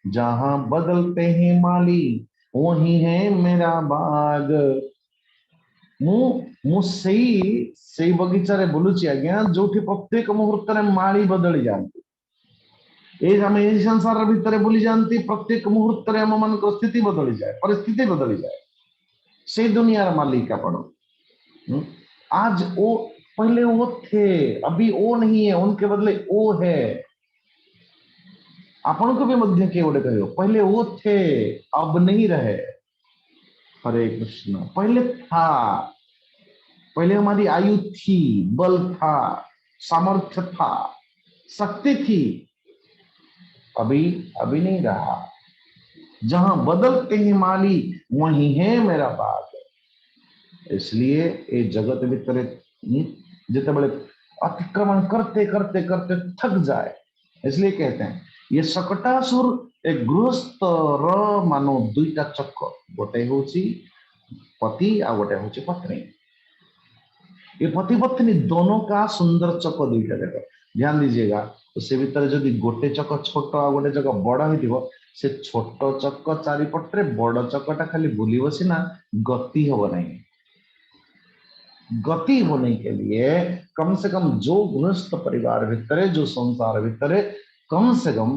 जहां बदलते हैं माली वही है मेरा बाग। मु सेई बगीचा रे बुलुची आज्ञा जो प्रत्येक मुहूर्त रे माली बदली जाती ए संसार भितर बुली जानती प्रत्येक मुहूर्त रे आम मान स्थिति बदली जाए परिस्थिति बदली जाए से दुनिया मालिक आपण। आज वो पहले वो थे अभी वो नहीं है उनके बदले वो है। आपण को भी मध्य के गोटे कहो पहले वो थे अब नहीं रहे। हरे कृष्ण। पहले था पहले हमारी आयु थी बल था सामर्थ्य था शक्ति थी अभी अभी नहीं रहा। जहां बदलते हैं माली वही है मेरा बाग। इसलिए ये जगत भीतर जिते बड़े अतिक्रमण करते करते करते थक जाए इसलिए कहते हैं ये सकटासुर एक गृहस्थ मानो दुईटा चक्र गोटे हूँ पति आ गोटे हूँ पत्नी। ये पति पत्नी दोनों का सुंदर चक दुईटा देख ध्यान दीजिएगा। तो से भीतर जदि गोटे चक छोट आ गोटे चक बड़ हो से छोट चक चारिपटे बड़ चकटा खाली बुल सीना गति हम नहीं। गति होने के लिए कम से कम जो गृहस्थ परिवार भीतर जो संसार भीतर कम से कम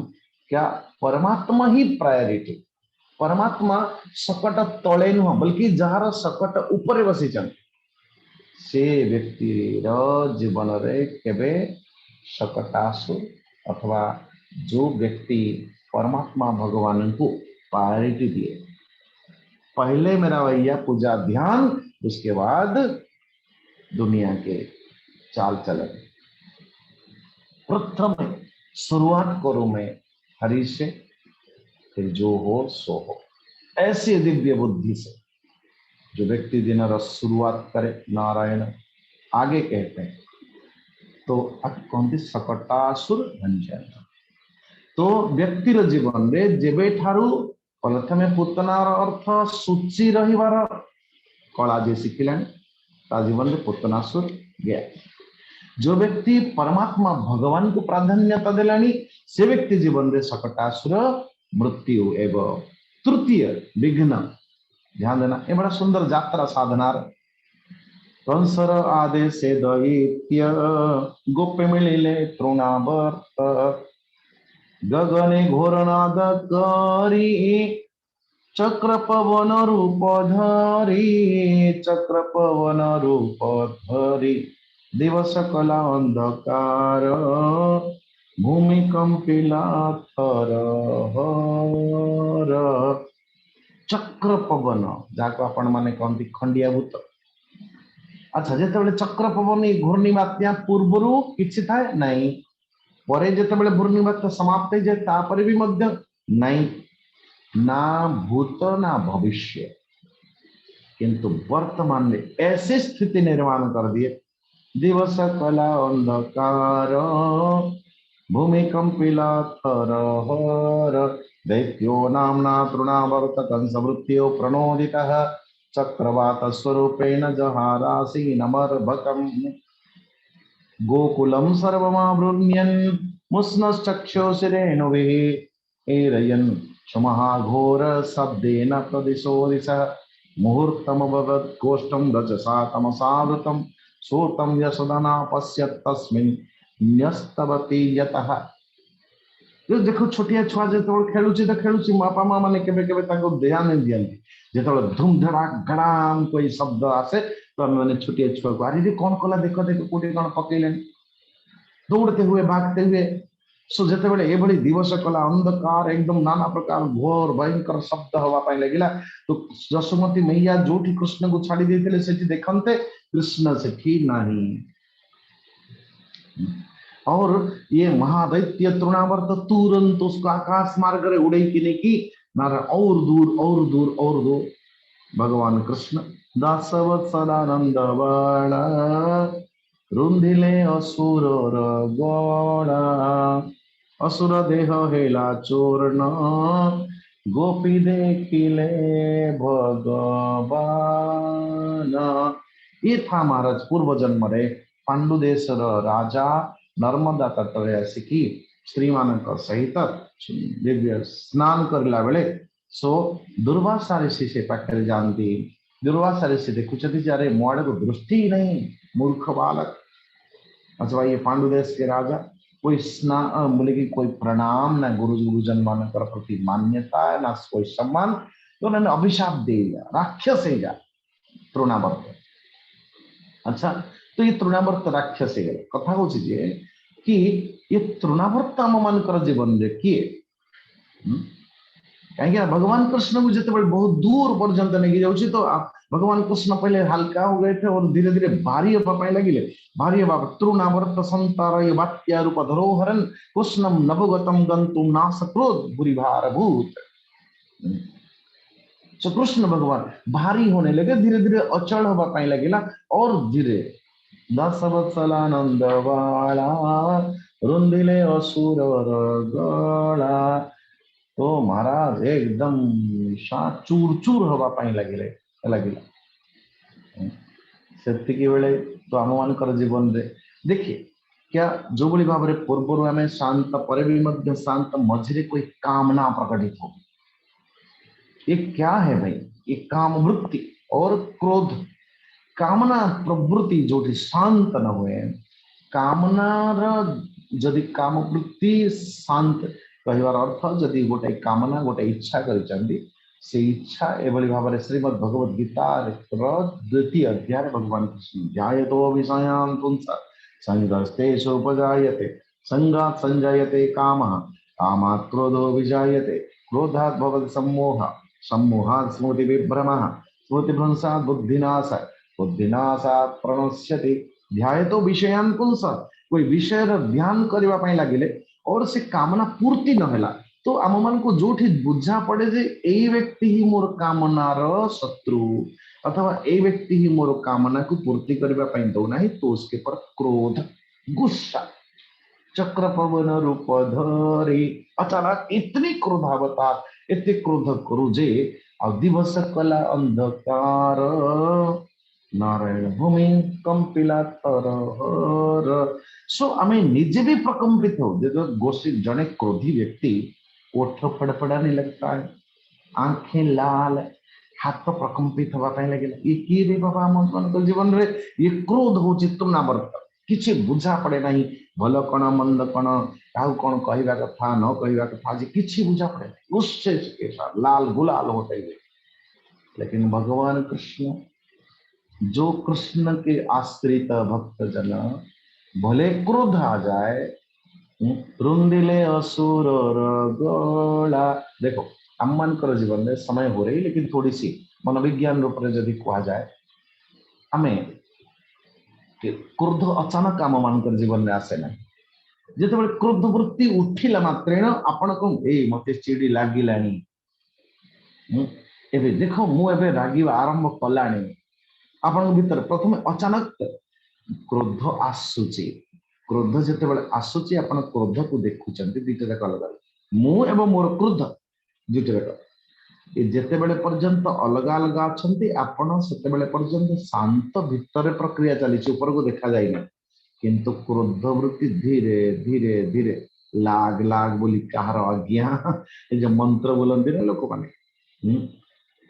क्या परमात्मा ही प्रायोरिटी। परमात्मा सकट तले नुह बल्कि जार सकट ऊपर बसी से व्यक्ति जीवन रे केबे सकटासु अथवा जो व्यक्ति परमात्मा भगवान को प्रायोरिटी दिए पहले मेरा भैया पूजा ध्यान उसके बाद दुनिया के चाल चलन। प्रथम शुरुआत करूं मैं हरि से, फिर जो हो सो हो। ऐसी दिव्य बुद्धि से जो व्यक्ति दिन शुरुआत करे नारायण आगे कहते हैं तो कहते सकटासुर भंजन। तो व्यक्तिर जीवन में जेबे ठारू प्रथमे पुतनार अर्थ सूची रहिबार कला जे शिखिलानी ता जीवन में पुतनासुर गया। जो व्यक्ति परमात्मा भगवान को प्राधान्यता देलानी से व्यक्ति जीवन में सकटासुर मृत्यु एवं तृतीय विघ्न। ध्यान देना, ये बड़ा सुंदर यात्रा साधनार। कंसर आदेश दैत्य गोप्य मिलिले तृणावर्त गगने घोरनाद करी चक्र पवन रूप धरी चक्र पवन रूप धरी दिवस कला अंधकार भूमि कंपिला थर चक्र पवन जहाँ आपण माने कहती खंडियाभूत। अच्छा जिते चक्र पवन घूर्णी बात्या पूर्वर किसी थाए नहीं, परे जिते घूर्णी बात्या समाप्त हो जाए तापर भी मध्य नहीं, ना भूत ना भविष्य, किंतु वर्तमान में ऐसी स्थिति निर्माण कर दिए। दिवस कला अंधकार भूमि कंपिला थर दैत्यो नामना तृणावर्त कंसवृत्यो प्रणोदितः चक्रवात स्वरूपेण जहारासी नमर्भकम् गोकुलम सर्वमावृण्यन् मुष्णश्चक्षुषिरेणुभिः एरयन् सुमहाघोर शब्देन प्रदिशो दिशः मुहूर्तमभवत् गोष्ठं रजसा तमसावृतं सूतं यशोदना पश्यत् तस्मिन् न्यस्तवती यतः। देखो छोटिया छुआ जो खेलुची तो खेलुची बापा माँ मैंने केबे केबे ताको ध्यान नहीं दियंती। जो धूम धड़ाक गड़ाम कोई शब्द आसे तो मैंने छोटिया छुआ को अरे कौन कला देखो देखो कोटी कौन पकेलेन दौड़ते हुए भागते हुए। सो जिते बड़े ये बड़ी दिवस कला अंधकार एकदम नाना प्रकार घोर भयंकर शब्द हवा पाई लगिला तो जसोमती मैया जोठी कृष्ण को छाड़ी देते से देखते कृष्ण से ठीक नहीं। और ये महादैत्य तृणावर्त तुरंत उसको आकाश मार्ग रे उड़े की नारा और दूर और दूर और दूर। भगवान कृष्ण दासवत्सलानंद बाणा रुंधिले असुर गणा असुर देह हेला चोरण गोपी देखिले भगवान। ये था महाराज पूर्व जन्म रे पांडुदेश राजा नर्मदा तटरे आसिकी श्रीमान सहित दिव्य स्नान करला बेले सो दुर्वासा ऋषि से पाखे जाती। दुर्वासा ऋषि देखुं जरे मो आड़े को दृष्टि नहीं मूर्ख बालक। अथवा ये पांडुदेश के राजा कोई स्नान बोले कि कोई प्रणाम ना गुरुजन मान प्रति मान्यता ना कोई सम्मान तो उन्होंने अभिशाप दे दिया राक्षस है जा तृणावर्त। अच्छा तो ये तृणावर्त राक्षस है कथा कौन कि ये तृणावर्त आम मान जीवन में किए कहीं भगवान कृष्ण को जिते बहुत दूर पर्यंत नहीं जाऊँ तो भगवान कृष्ण पहले हल्का हो गए थे और धीरे धीरे भारी हवा लगे भारी हवा तृणावर्त संतार वाक्य रूप धरोहरन कृष्णम नवगतम गंतुम नाश क्रोध बुरी भार भूत। तो कृष्ण भगवान भारी होने लगे धीरे धीरे अचल हवा लगे और धीरे दसवत्सलानंद वाला रुंधिले असुर गला तो महाराज एकदम चूर चूर हवा लगे से बेले तो आम मान जीवन रे देखिए क्या जो बड़ी भाव में पूर्व आम शांत पर भी शांत मझे कोई कामना प्रकटित हो। ये क्या है भाई ये काम वृत्ति और क्रोध कामना प्रवृत्ति जो शांत न हुए कामनार जदि काम वृत्ति शांत कहवार अर्थ जदि गोटे कामना गोटे इच्छा कर से इच्छा एभली भाव में श्रीमद भगवद गीता द्वितीय अध्याय भगवान कृष्ण ध्यायतो विषयान् पुंसा संगस्तेषु उपजायते संगात् संजायते कामः कामात् क्रोधो विजायते क्रोधात् भवति सम्मोहः सम्मोहात् स्मृति विभ्रमः स्मृतिभ्रंशात् बुद्धिनाशः बुद्धिनाशात् प्रणश्यति ध्यायतो विषयान् पुंसा कोई विषय ध्यान करबा पई लागिले और से कामना पूर्ति न होला तो आम मान को जोठी बुझा पड़े जे एई व्यक्ति ही मोर कामनार शत्रु अथवा ए व्यक्ति ही मोर कामना को पूर्ति करबा पई दो नाही तो उसके पर क्रोध गुस्सा चक्र पवन रूप धरी अचानक इतनी क्रोधावतार इतने क्रोध करू जे दिवस कला अंधकार नारायण भूमि कंपिला तरहर सो आम निजे भी प्रकंपित हो जो गोष्ठी जड़े क्रोधी व्यक्ति ओठ फड़फड़ाने लगता है आंखें लाल हाथ प्रकंपित होगा लगे ये कि रे बाबा मन जीवन रे ये क्रोध हो तृणावर्त किसी बुझा पड़े ना भल कण मंद कण क्या कौन कहवा कथा न कहवा कथा आज किसी बुझा पड़े ना गुस्से के साथ लाल गुलाल होते हुए लेकिन भगवान कृष्ण जो कृष्ण के आश्रित भक्त जन भले क्रोध आ जाए रुंदिले असुर गला देखो आम मान जीवन में समय हो रही लेकिन थोड़ी सी मनोविज्ञान रूप में जदि कह जाए आम क्रोध अचानक आम मान जीवन में आसे ना जिते क्रोध वृत्ति उठिला मात्रेण आपण को मत चिड़ी लगिला देख मुझे राग आरंभ कला आपण भीतर प्रथम अचानक क्रोध आसूची क्रोध जिते आसूची आप क्रोध को देखुं दुईटा जाक अलग मु एवं मोर क्रोध दुईटा जाक जिते बड़े पर्यंत अलग अलग अच्छा आपण से पर्यंत शांत भितर प्रक्रिया चली ऊपर को देखा जाए किंतु क्रोध वृत्ति धीरे धीरे धीरे लाग लाग बोली कहार आज्ञा जो मंत्र बोलती ना लोक मैंने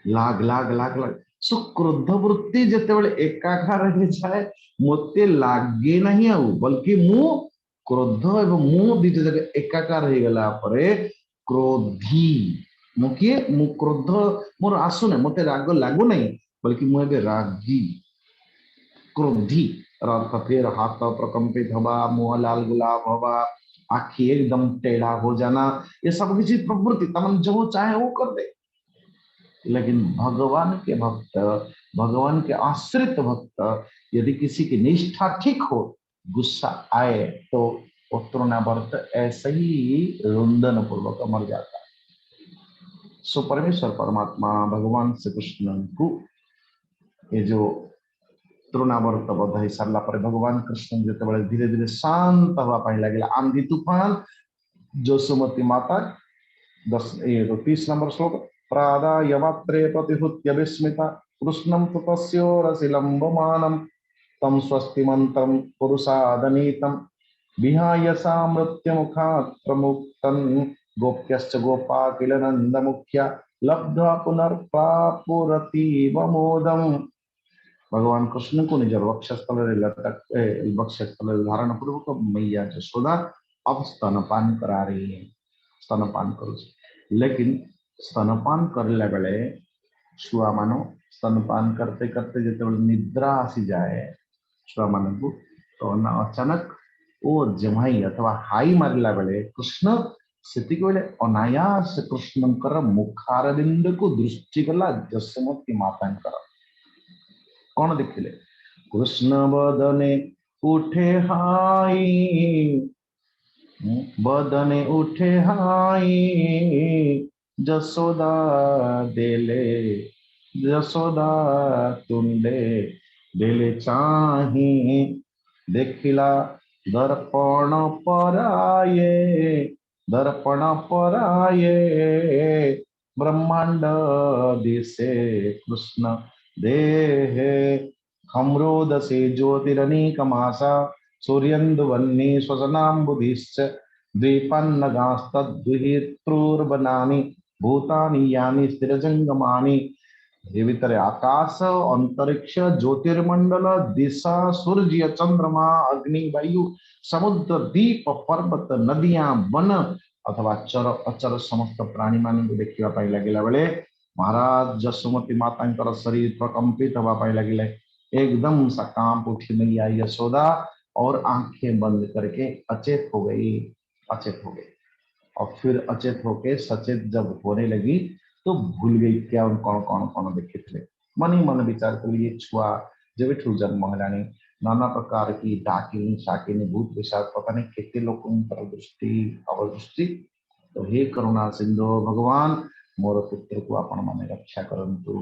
लाग लाग लाग लाग सो क्रोध वृत्ति जिते एकाकार हो जाए मते लगे नहीं आउ बल्कि मु क्रोध एवं मु दुईटा जगह एकाकार हो गला परे क्रोधी मु किए मु क्रोध मोर आसुना मते राग लागू नहीं बल्कि मुझे रागी क्रोधी अर्थ फिर हाथ प्रकंपित हवा मुह लाल गुलाब हवा आखि एकदम टेढ़ा हो जाना ये सब किसी प्रवृत्ति तमन जो चाहे वो कर दे लेकिन भगवान के भक्त भगवान के आश्रित भक्त यदि किसी की निष्ठा ठीक हो गुस्सा आए तो तृणावर्त ऐसे ही रुंदन पूर्वक मर जाता है सो परमेश्वर परमात्मा भगवान श्री कृष्ण को ये जो तृणावर्त बध हो सारा पर भगवान कृष्ण जो धीरे धीरे शांत हवा लगे आंधी तूफान जसुमती माता 30 नंबर श्लोक प्रादाय मात्रे प्रतिहृत्य विस्मिता कृष्णं तु तस्योरसिलम्बमानं तं स्वस्तिमन्तं पुरुषादनीतं विहाय सा मृत्युमुखात् प्रमुक्तं गोप्यश्च गोपा किल नन्दमुख्या लब्ध्वा पुनर्प्रापुरतीव मोदम् भगवान कृष्ण को निज वक्षस्थल धारण पूर्वक मैया यशोदा अब स्तनपान करा रही है स्तनपान करो लेकिन स्तनपान करला बेले छुआ मान स्तनपान करते करते जिते निद्रा आसी जाए छुआ मान को तो अचानक वो जमाई अथवा हाई मारिला बेले कृष्ण से अनायास कृष्णकर मुखारविंद को दृष्टि गला जसमती माता कौन देखिले कृष्ण बदने उठे हाई बदने उठे हाई जसोदा देले जसोदा तुंडे देले चाही देखिला दर्पण पराये ब्रह्मांड दिसे कृष्ण देहे खम्रोदसे ज्योतिरनीकमासा सूर्यन्दुवन्नी स्वसनाम्बुधिश्च द्वीपन्नगास्तद्विहित्रूर्वनानि भूतानि यानि स्थिरजंगमानि भीतर आकाश अंतरिक्ष ज्योतिर्मंडल दिशा सूर्य चंद्रमा अग्नि वायु समुद्र दीप पर्वत नदियां वन अथवा चर अचर समस्त प्राणी मान को देखा लगे बेले महाराज जसुमती माता शरीर प्रकंपित हवा लगे एकदम सा कांप उठी मैया यशोदा और आंखें बंद करके अचेत हो गई और फिर अचेत होके सचेत जब होने लगी तो भूल गई क्या कौन कौन कौन देखे थे मन ही मन विचार कर लिए छुआ जब जन्म है नाना प्रकार की डाकिनी शाकिनी भूत पिशाच पता नहीं केते लोकंकर दृष्टि अवदृष्टि तो हे करुणा सिंधु भगवान मोर पुत्र को आपण माने रक्षा करंतु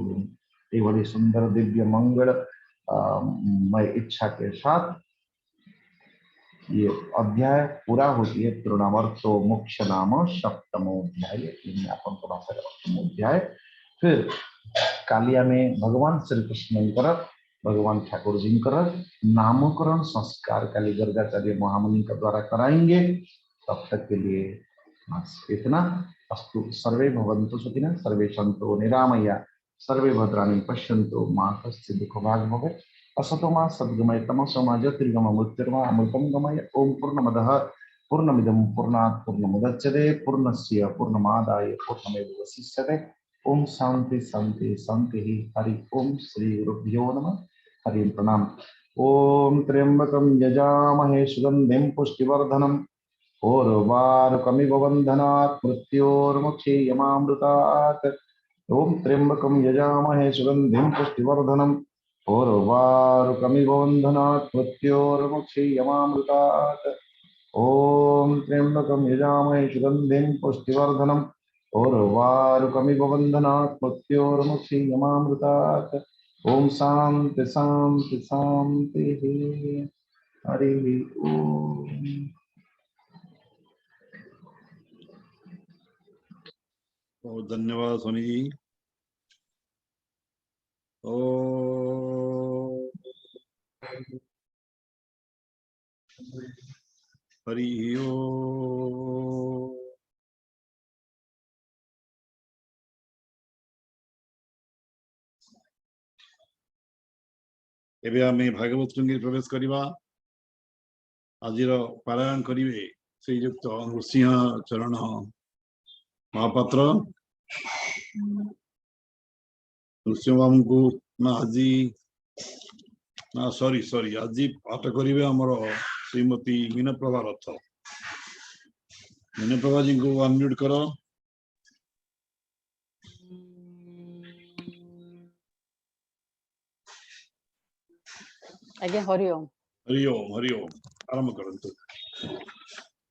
ये बड़ी सुंदर दिव्य मंगल मैं इच्छा के साथ ये अध्याय पूरा होती है तृणावर्तो मोक्ष नाम सप्तमोध्याय अपन को अष्टमोध्याय फिर कालिया में भगवान श्री कृष्ण भगवान ठाकुर जी नामकरण संस्कार काली गर्गाचार्य महामुनि का द्वारा कराएंगे। तब तक के लिए बस इतना। अस्तु सर्वे भवन्तु सुखिनः सर्वे सन्तु निरामया सर्वे भद्राणि पश्यन्तु मा कश्चित् दुःखभाग् भवेत् असतो मा सद्गमय तमसो मा ज्योतिर्गमय मृत्युर्मा अमृतं गमय ओम पूर्णमदः पूर्णमिदं पूर्णात् पूर्णमुदच्यते पूर्णस्य पूर्णमादाय पूर्णमेवावशिष्यते ओम शांति शांति शांति हरि ओम श्री गुरुभ्यो नमः हरि प्रणाम। ओम त्र्यंबकं यजामहे सुगंधिं पुष्टिवर्धनम् उर्वारुकमिव बन्धनात् मृत्योर्मुक्षीयमामृतात् ओम त्र्यंबकं यजामहे सुगंधिं पुष्टिवर्धनम् उर्वारुकमिव बन्धनात् मृत्योर्मुक्षीयमामृतात् ओम त्र्यंबकं यजामहे सुगंधिं पुष्टिवर्धनम् उर्वारुकमिव बन्धनात् मृत्योर्मुक्षीयमामृतात् ओम शांति शांति शांति हरि ओम। बहुत धन्यवाद स्वामी जी। ओ हरि ओम। एबे आमे भागवत श्रृंगी प्रवेश करिबा। आजिर पारायण करिवे श्रीयुक्त नृसिंह चरण महापात्र नृसिंह बाबू को ना आजी ना सॉरी सॉरी आजी पाठ करिवे हमर श्रीमती मीनप्रभा रथ। मीनप्रभा जी को अनम्यूट करो। आज्ञा हरिओम। हरिओम हरिओम आरंभ करंतु।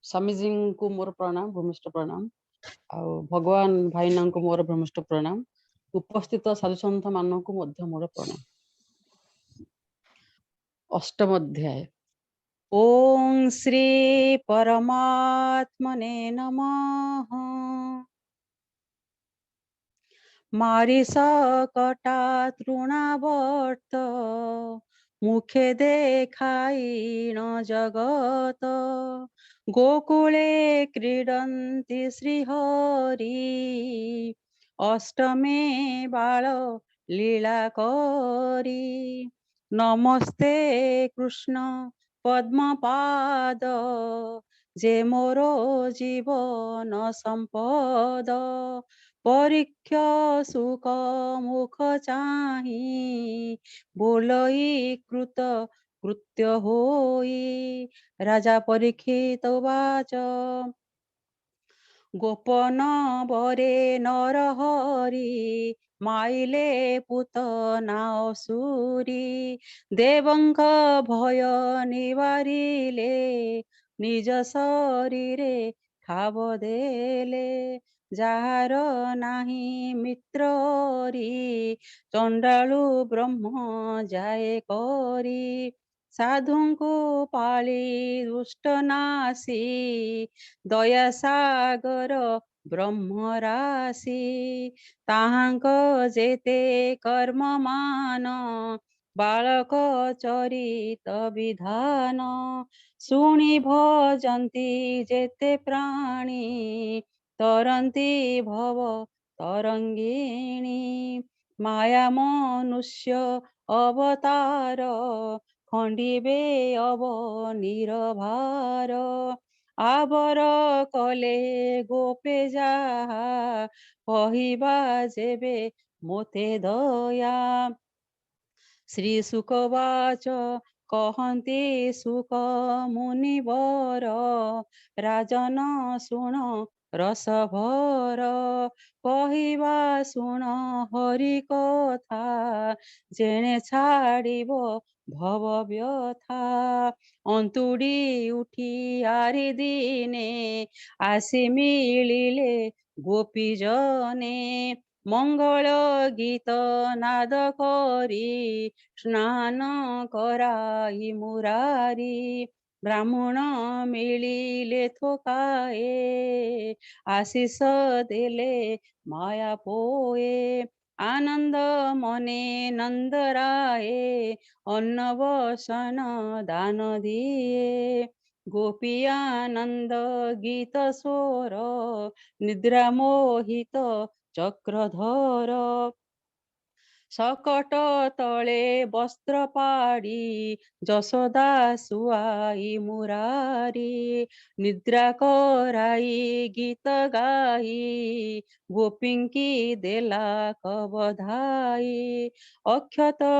स्वामी जी को मोर प्रणाम भूमिष्ठ प्रणाम आ भगवान भाईना को मोर भूमिष्ठ प्रणाम उपस्थित साधु सन्थ मान को मध्य मोर प्रणाम। अष्टम अध्याय। ओम श्री परमात्मने नमः। मारिष कटा तृणावर्त मुखे देखाई न जगत गोकुले क्रीडन्ति श्रीहरि अष्टमे बाल लीला करी नमस्ते कृष्ण पद्मपाद जे मोरो जीवन संपद परीक्ष सुख मुख चाहि बोलई कृत कृत्य होई राजा परीक्षित उवाच गोपन बरे नरहरि माइले पूतना असुरी देवंक भय निवारिले निज शरीरे ठाव देले जार नाही मित्ररी चंडालु ब्रह्म जाए करी साधुଙ୍କୁ पाଳି दुष्ट नासी दया सागर ब्रह्मराशि ताहांक जेते कर्म मान बालक चरित विधान शुणी भजंती जेते प्राणी तरंती भव तरंगिणी माया मनुष्य अवतार खंडिबे अव निरभार आबर कले गोपे जाहा कहिबा जेबे मोते दया श्री सुखवाच कहन्ति सुख मुनिवर राजन शुण रस भर କହିବା ଶୁଣ ହରି କଥା ଯେଣେ ଛାଡ଼ିବ ଭବ ବ୍ୟଥା ଅନ୍ତୁଡ଼ି ଉଠି ଆରି ଦିନେ ଆସି ମିଳିଲେ ଗୋପୀ ଜନେ ମଙ୍ଗଳ ଗୀତ ନାଦ କରି ସ୍ନାନ କରାଇ ମୁରାରି ବ୍ରାହ୍ମଣ ମିଳିଲେ ଥୋକାଏ ଆଶିଷ ଦେଲେ ମାୟା ପୋଏ ଆନନ୍ଦ ମନେ ନନ୍ଦରାଏ ଅନ୍ନବସନ ଦାନ ଦିଏ ଗୋପୀ ଆନନ୍ଦ ଗୀତ ସ୍ୱର ନିଦ୍ରା ମୋହିତ ଚକ୍ରଧର सकट तले वस्त्र पाड़ी ଯଶୋଦା ଶୁଆଇ ମୁରାରି ନିଦ୍ରା କରାଇ ଗୀତ ଗାଇ ଗୋପୀଙ୍କି ଦେଲା କବଧାଇ ଅକ୍ଷତ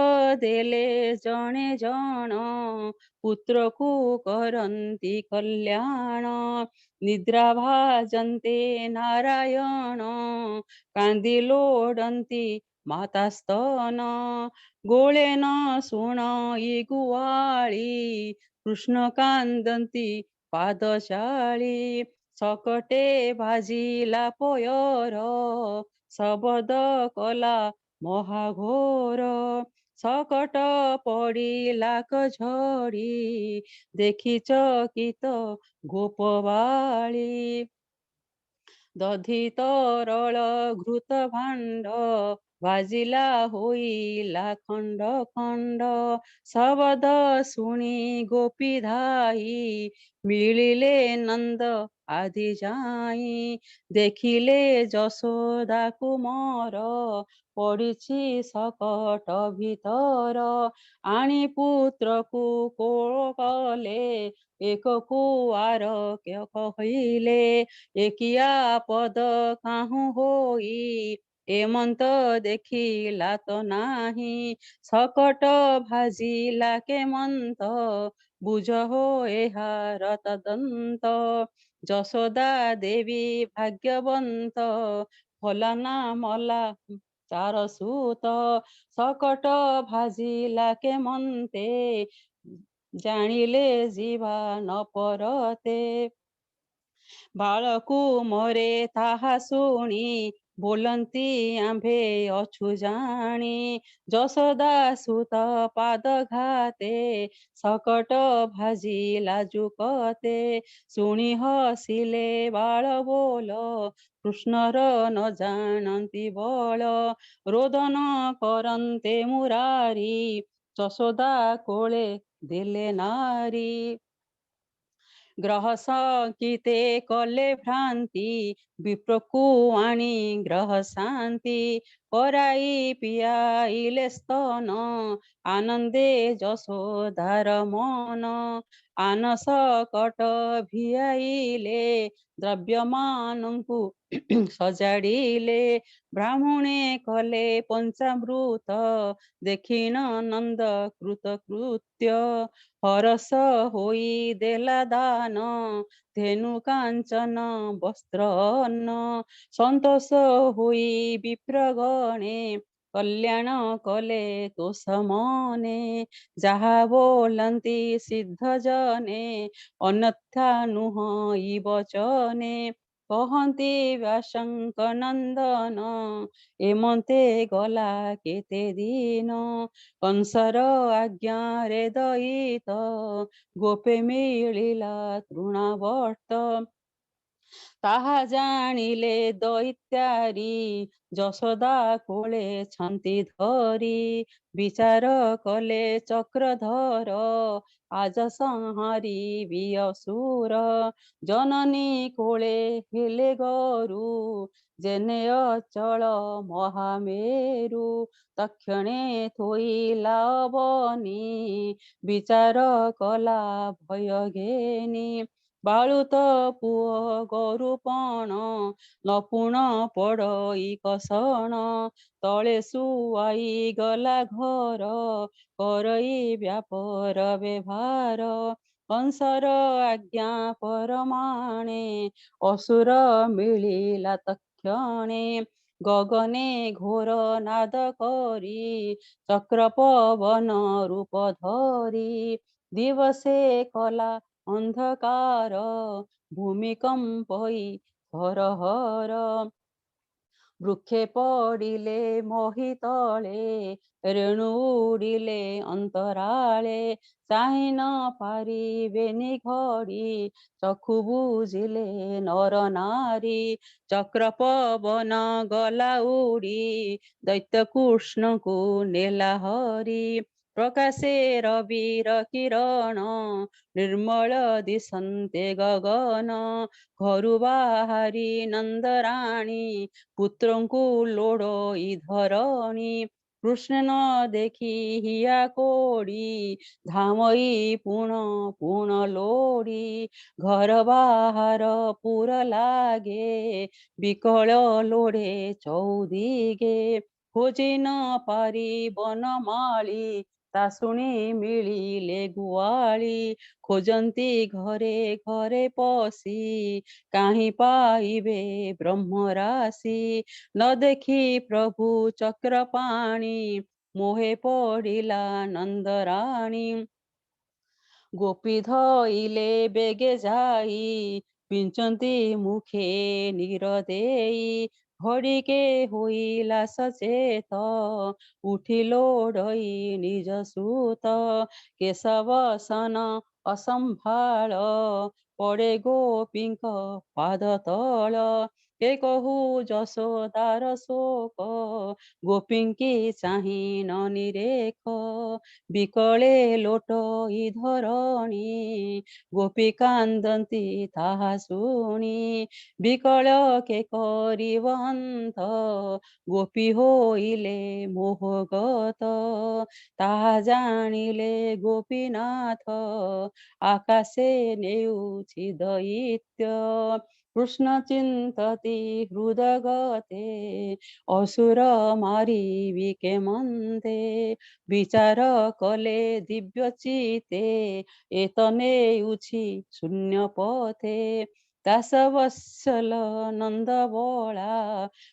ଦେଲେ ଜଣେ ଜଣ ପୁତ୍ରକୁ କରନ୍ତି କଲ୍ୟାଣ ନିଦ୍ରା ଭାଜନ୍ତେ ନାରାୟଣ କାନ୍ଦି ଲୋଡ଼ନ୍ତି ମାତା ସ୍ତନ ଗୋଳେ ନ ଶୁଣ ଇ ଗୁଆଳି କୃଷ୍ଣ କାନ୍ଦନ୍ତି ପାଦଚାଳି ସକଟେ ଭାଜିଲା ପୟର ଶବଦ କଲା ମହାଘୋର ସକଟ ପଡ଼ିଲା ଝଡ଼ି ଦେଖି ଚକିତ ଗୋପବାଳି ଦଧି ତରଳ ଘୃତ ଭାଣ୍ଡ ବାଜିଲା ହୋଇଲା ଖଣ୍ଡ ଖଣ୍ଡ ଶବଦ ଶୁଣି ଗୋପୀ ଧାଇ ମିଳିଲେ ନନ୍ଦ ଆଦି ଯାଇ ଦେଖିଲେ ଯଶୋଦା କୁମର ପଡ଼ିଛି ସକଟ ଭିତର ଆଣି ପୁତ୍ରକୁ କୋଳ କଲେ ଏକକୁ ଆର କହିଲେ ଏକିଆ ପଦ କାହୁଁ ହୋଇ ଏମନ୍ତ ଦେଖିଲା ତ ନାହିଁ ସକଟ ଭାଜିଲା କେମନ୍ତ ବୁଝ ହୋ ଏହାର ତଦନ୍ତ ଯଶୋଦା ଦେବୀ ଭାଗ୍ୟବନ୍ତ ଫଲନା ମଲା ତାର ସୁତ ସକଟ ଭାଜିଲା କେମନ୍ତେ ଜାଣିଲେ ଯିବା ନ ପରତେ ବାଳକୁ ମରେ ତାହା ଶୁଣି ବୋଲନ୍ତି ଆମ୍ଭେ ଅଛୁ ଜାଣି ଯଶୋଦା ସୁତ ପାଦ ଘାତେ ସକଟ ଭାଜିଲା ଯୁକତେ ଶୁଣି ହସିଲେ ବାଳ ବୋଲ କୃଷ୍ଣର ନ ଜାଣନ୍ତି ବଳ ରୋଦନ କରନ୍ତେ ମୁରାରି ଯଶୋଦା କୋଳେ ଦେଲେ ନାରୀ ଗ୍ରହ ସକିତେ କଲେ ଭ୍ରାନ୍ତି ବିପ୍ରକୁ ଆଣି ଗ୍ରହ ଶାନ୍ତି କରାଇ ପିଆଇଲେ ସ୍ତନ ଆନନ୍ଦେ ଯଶୋଦାର ମନ ଆନସ କଟ ଭିଆଇଲେ ଦ୍ରବ୍ୟମାନଙ୍କୁ ସଜାଡ଼ିଲେ ବ୍ରାହ୍ମଣେ କଲେ ପଞ୍ଚାମୃତ ଦେଖିନ ନନ୍ଦ କୃତକୃତ୍ୟ ହରସ ହୋଇ ଦେଲା ଦାନ ଧେନୁ କାଞ୍ଚନ ବସ୍ତ୍ର ଅନ୍ନ ସନ୍ତୋଷ ହୋଇ ବିପ୍ରଗଣେ କଲ୍ୟାଣ କଲେ ତୋଷ ମନେ ଯାହା ବୋଲନ୍ତି ସିଦ୍ଧ ଜନେ ଅନ୍ୟଥା ନୁହଁ ଇ ବଚନେ କହନ୍ତି ବ୍ୟାସଙ୍କ ନନ୍ଦନ ଏମନ୍ତେ ଗଲା କେତେ ଦିନ କଂସର ଆଜ୍ଞାରେ ଦଇତ ଗୋପେ ମିଳିଲା ତୃଣାବର୍ତ ତାହା ଜାଣିଲେ ଦଇତ୍ୟାରି ଯଶୋଦା କୋଳେ ଛନ୍ତି ଧରି ବିଚାର କଲେ ଚକ୍ରଧର ଆଜ ସଂହାରିବି ଅସୁର ଜନନୀ କୋଳେ ହେଲେ ଗରୁ ଯେନେ ଅଚଳ ମହାମେରୁ ତକ୍ଷଣେ ଥୋଇଲା ଅବନି ବିଚାର କଲା ଭୟ ଘେନି ବାଳୁତ ପୁଅ ଗରୁପଣ ନପୁଣ ପଡ଼ଇ କଷଣ ତଳେ ଶୁଆଇ ଗଲା ଘର କରଇ ବ୍ୟାପର ବ୍ୟବହାର कंसर आज्ञा परमाणे असुर मिलिला तक्षणे गगने घोर नाद करी चक्र पवन रूप धरी दिवसे कला अंधकार भूमिकंपई हर हर वृक्षे पडिले मोहि तळे रेणु उडिले अंतराळे चाहि न पारिबेनि घडी चक्षु बुझिले नर नारी चक्र पवन गला उडी दैत्य कृष्णକୁ ନେଲା ହରି प्रकाशे रविर किरण निर्मल दिशन्ते गगन घरु बाहारी नंदराणी पुत्रଙ୍କୁ ଲୋଡ଼ଇ ଧରଣୀ କୃଷ୍ଣ ନ ଦେଖି ହିଆ କୋଡ଼ି ଧାମଇ ପୁଣ ପୁଣ ଲୋଡ଼ି ଘର ବାହାର ପୁର ଲାଗେ ବିକଳ ଲୋଡ଼େ ଚୌଦିଗେ ଖୋଜି ନ ପାରି ବନମାଳି ତା ଶୁଣି ମିଳିଲେ ଗୁଆଳି ଖୋଜନ୍ତି ଘରେ ଘରେ ପଶି କାହିଁ ପାଇବେ ବ୍ରହ୍ମ ରାଶି ନ ଦେଖି ପ୍ରଭୁ ଚକ୍ର ପାଣି ମୋହେ ପଡ଼ିଲା ନନ୍ଦରାଣୀ ଗୋପୀ ଧଇଲେ ବେଗେ ଯାଇ ପିଞ୍ଚନ୍ତି ମୁଖେ ନୀର ଦେଇ ଘଡ଼ିକେ ହୋଇଲା ସଚେତ ଉଠି ଲୋଡ଼ଇ ନିଜ ସୁତ କେଶବସନ ଅସମ୍ଭାଳ ପଡ଼େ ଗୋପୀଙ୍କ ପାଦ ତଳ କେ କହୁ ଯଶୋଦାର ଶୋକ ଗୋପୀଙ୍କି ଚାହିଁ ନ ନିରେଖ ବିକଳେ ଲୋଟଇ ଧରଣୀ ଗୋପୀ କାନ୍ଦନ୍ତି ତାହା ଶୁଣି ବିକଳ କେ କରିବ ଅନ୍ଧ ଗୋପୀ ହୋଇଲେ ମୋହଗତ ତାହା ଜାଣିଲେ ଗୋପୀନାଥ ଆକାଶେ ନେଉଛି ଦୈତ୍ୟ କୃଷ୍ଣ ଚିନ୍ତତି ହୃଦଗତେ ଅସୁର ମାରିବି କେମନ୍ତେ ବିଚାର କଲେ ଦିବ୍ୟ ଚିତେ ଏତ ନେଉଛି ଶୂନ୍ୟ ପଥେ ଦାସ ବତ୍ସଲ ନନ୍ଦ ବଳା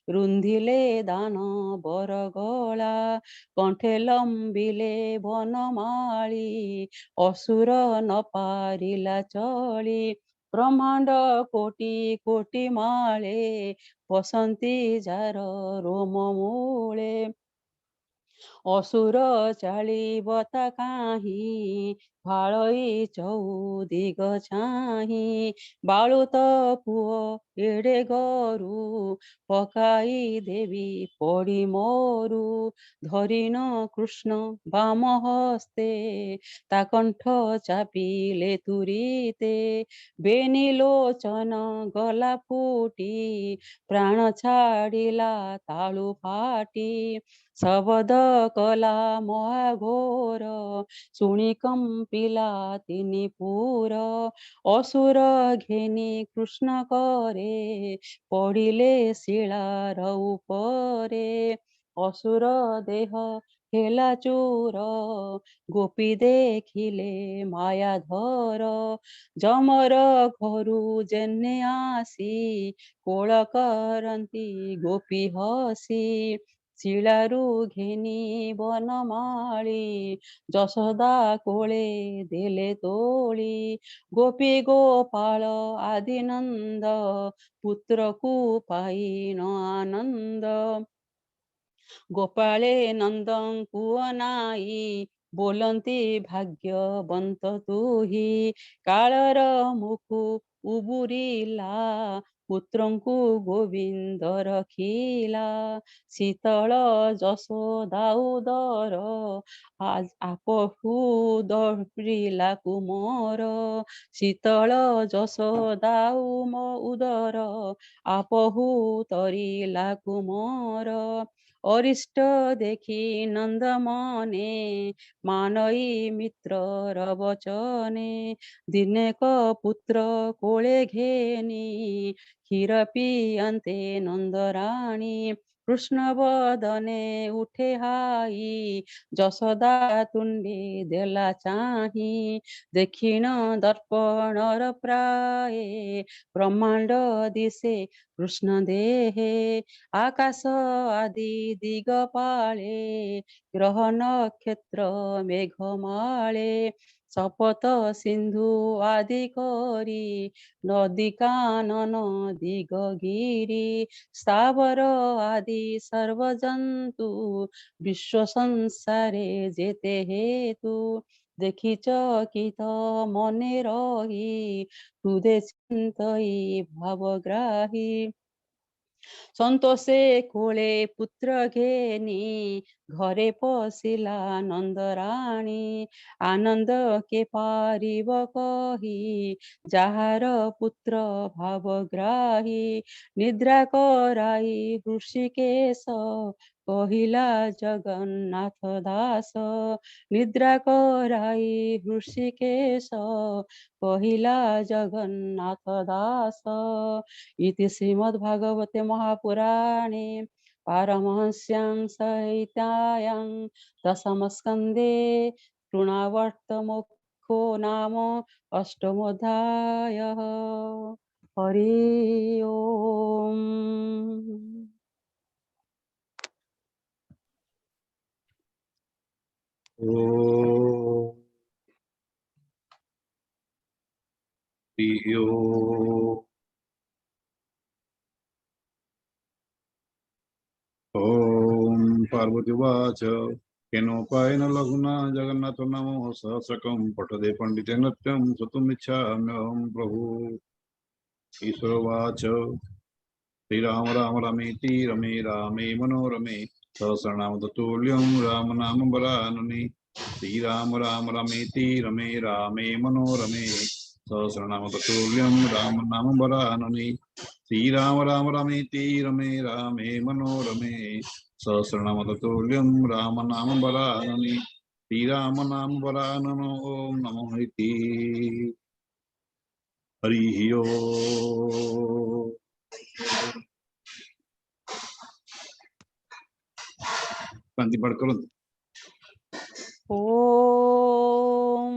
ରୁନ୍ଧିଲେ ଦାନ ବରଗଳା କଣ୍ଠେ ଲମ୍ବିଲେ ବନମାଳି ଅସୁର ନ ପାରିଲା ଚଳି ବ୍ରହ୍ମାଣ୍ଡ କୋଟି କୋଟି ମାଳେ ବସନ୍ତି ଯାର ରୋମ ମୂଳେ ଅସୁର ଚାଳିବ ତା କାହିଁ ଭାଳଇ ଚଉଦିଗ ଚାହିଁ ବାଳୁତ ପୁଅ ଏଡ଼େ ଗରୁ ପକାଇ ଦେବି ପଡ଼ି ମରୁ ଧରିନ କୃଷ୍ଣ ବାମ ହସ୍ତେ ତା କଣ୍ଠ ଚାପିଲେ ତୁରିତେ ବେନି ଲୋଚନ ଗଲା ଫୁଟି ପ୍ରାଣ ଛାଡ଼ିଲା ତାଳୁ ଫାଟି ଶବଦ କଲା ମହାଘୋର ଶୁଣି କମ୍ପିଲା ତିନି ପୁର ଅସୁର ଘେନି କୃଷ୍ଣ କରେ ପଡ଼ିଲେ ଶିଳାର ଉପରେ ଅସୁର ଦେହ ହେଲା ଚୂର ଗୋପୀ ଦେଖିଲେ ମାୟାଧର ଯମର ଘରୁ ଯେନେ ଆସି କୋଳ କରନ୍ତି ଗୋପୀ ହସି ଶିଳାରୁ ଘେନି ବନମାଳି ଯଶୋଦା କୋଳେ ଦେଲେ ତୋଳି ଗୋପୀ ଗୋପାଳ ଆଦି ନନ୍ଦ ପୁତ୍ରକୁ ପାଇ ନ ଆନନ୍ଦ ଗୋପାଳେ ନନ୍ଦଙ୍କୁ ଅନାଇ ବୋଲନ୍ତି ଭାଗ୍ୟବନ୍ତ ତୁହି କାଳର ମୁଖୁ ଉବୁରିଲା ପୁତ୍ରଙ୍କୁ ଗୋବିନ୍ଦ ରଖିଲା ଶୀତଳ ଯଶୋଦା ଉଦର ଆପହୁ ଦରିଲା କୁମର ଶୀତଳ ଯଶୋଦା ମୋ ଉଦର ଆପହୁ ତରିଲା କୁମର ଅରିଷ୍ଟ ଦେଖି ନନ୍ଦ ମନେ ମାନଇ ମିତ୍ରର ବଚନେ ଦିନେକ ପୁତ୍ର କୋଳେ ଘେନି କ୍ଷୀର ପିଅନ୍ତେ ନନ୍ଦରାଣୀ कृष्ण बदने उठे हाई যশোদা তুণ্ডে দেলা চাহি দেখিন দর্পণর প্রায়ে ব্রহ্মাণ্ড দিশে কৃষ্ণ দেহে আকাশ আদি দিগপালে গ্রহ নক্ষত্র মেঘমালে শপথ সিন্ধু আদি করি নদী কানন দিগগিরি স্থাবর আদি সর্বজন্তু বিশ্ব সংসারে যেতে হেতু দেখি চকিত মনে রহি হৃদে চিন্তই ভাবগ্রাহী সন্তোষে কোলে পুত্র ঘেনি ঘরে পশিলা নন্দরাণী আনন্দ কে পারিব কহি যাহার পুত্র ভাবগ্রাহী নিদ্রা করাই হৃষিকেশ কহিলা জগন্নাথ দাস নিদ্রা করাই হৃষিকেশ কহিলা জগন্নাথ দাস इति श्रीमद्भागवते महापुराणे पारमहंस्यां संहितायां दशमस्कन्धे तृणावर्तमोक्षो नाम अष्टमोऽध्यायः। हरि ओम। ओ यो ओम पार्वतीवाच केनोपायेन लघुना जगन्नाथ नमो सहस्रकं पठदे पंडितेन नत्यं श्रोतुमिच्छाम्यहं प्रभु। ईश्वरवाच श्रीराम राम रमेति रमे रामे मनोरमे सहस्रनाम तत्तुल्यं राम नाम वरानने। श्रीराम राम रमेति रमे रामे मनोरमे सहस्रनाम तत्तुल्यं राम नाम वरानने। श्रीराम राम रमेति रमे रामे मनोरमे सहस्रनाम तत्तुल्यं राम नाम वरानने। श्रीराम नाम वराननो ओम नमो इति। हरि ओम। क्रांति पाठ करो। ओम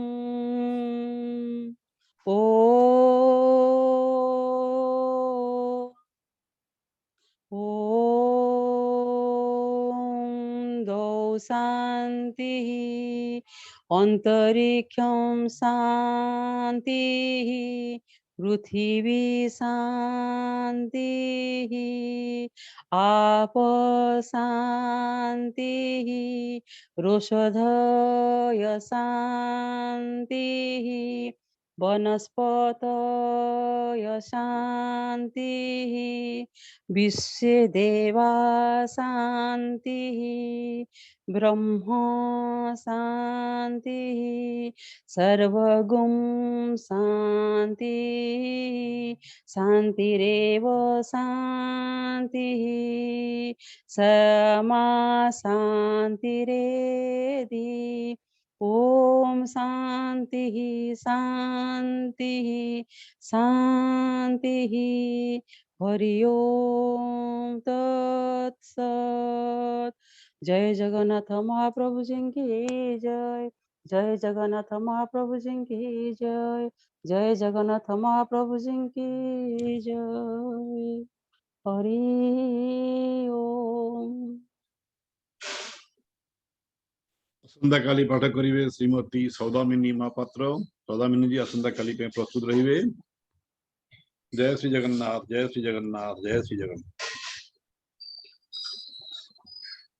ओम दो शांति अंतरिक्षं शांति पृथिवी शांति आप शांति रोषधय शांति वनस्पतय शांति विश्वे देवा शांति ब्रह्म शांति सर्वगुं शांति शांतिरेव शांति समा शांतिरेधि ओम शांति शांति शांति। हरि ओम तत्सत। जय जगन्नाथ महाप्रभु जी की जय। जय जगन्नाथ महाप्रभु जी की जय। जय जगन्नाथ महाप्रभु जी की जय। हरि ओम। आसंता काली पाठ करिवे श्रीमती सौदामिनी महापात्र। सौदामिनी जी आसंता काली पे प्रस्तुत रहिवे। जय श्री जगन्नाथ जय श्री जगन्नाथ जय श्री जगन्नाथ।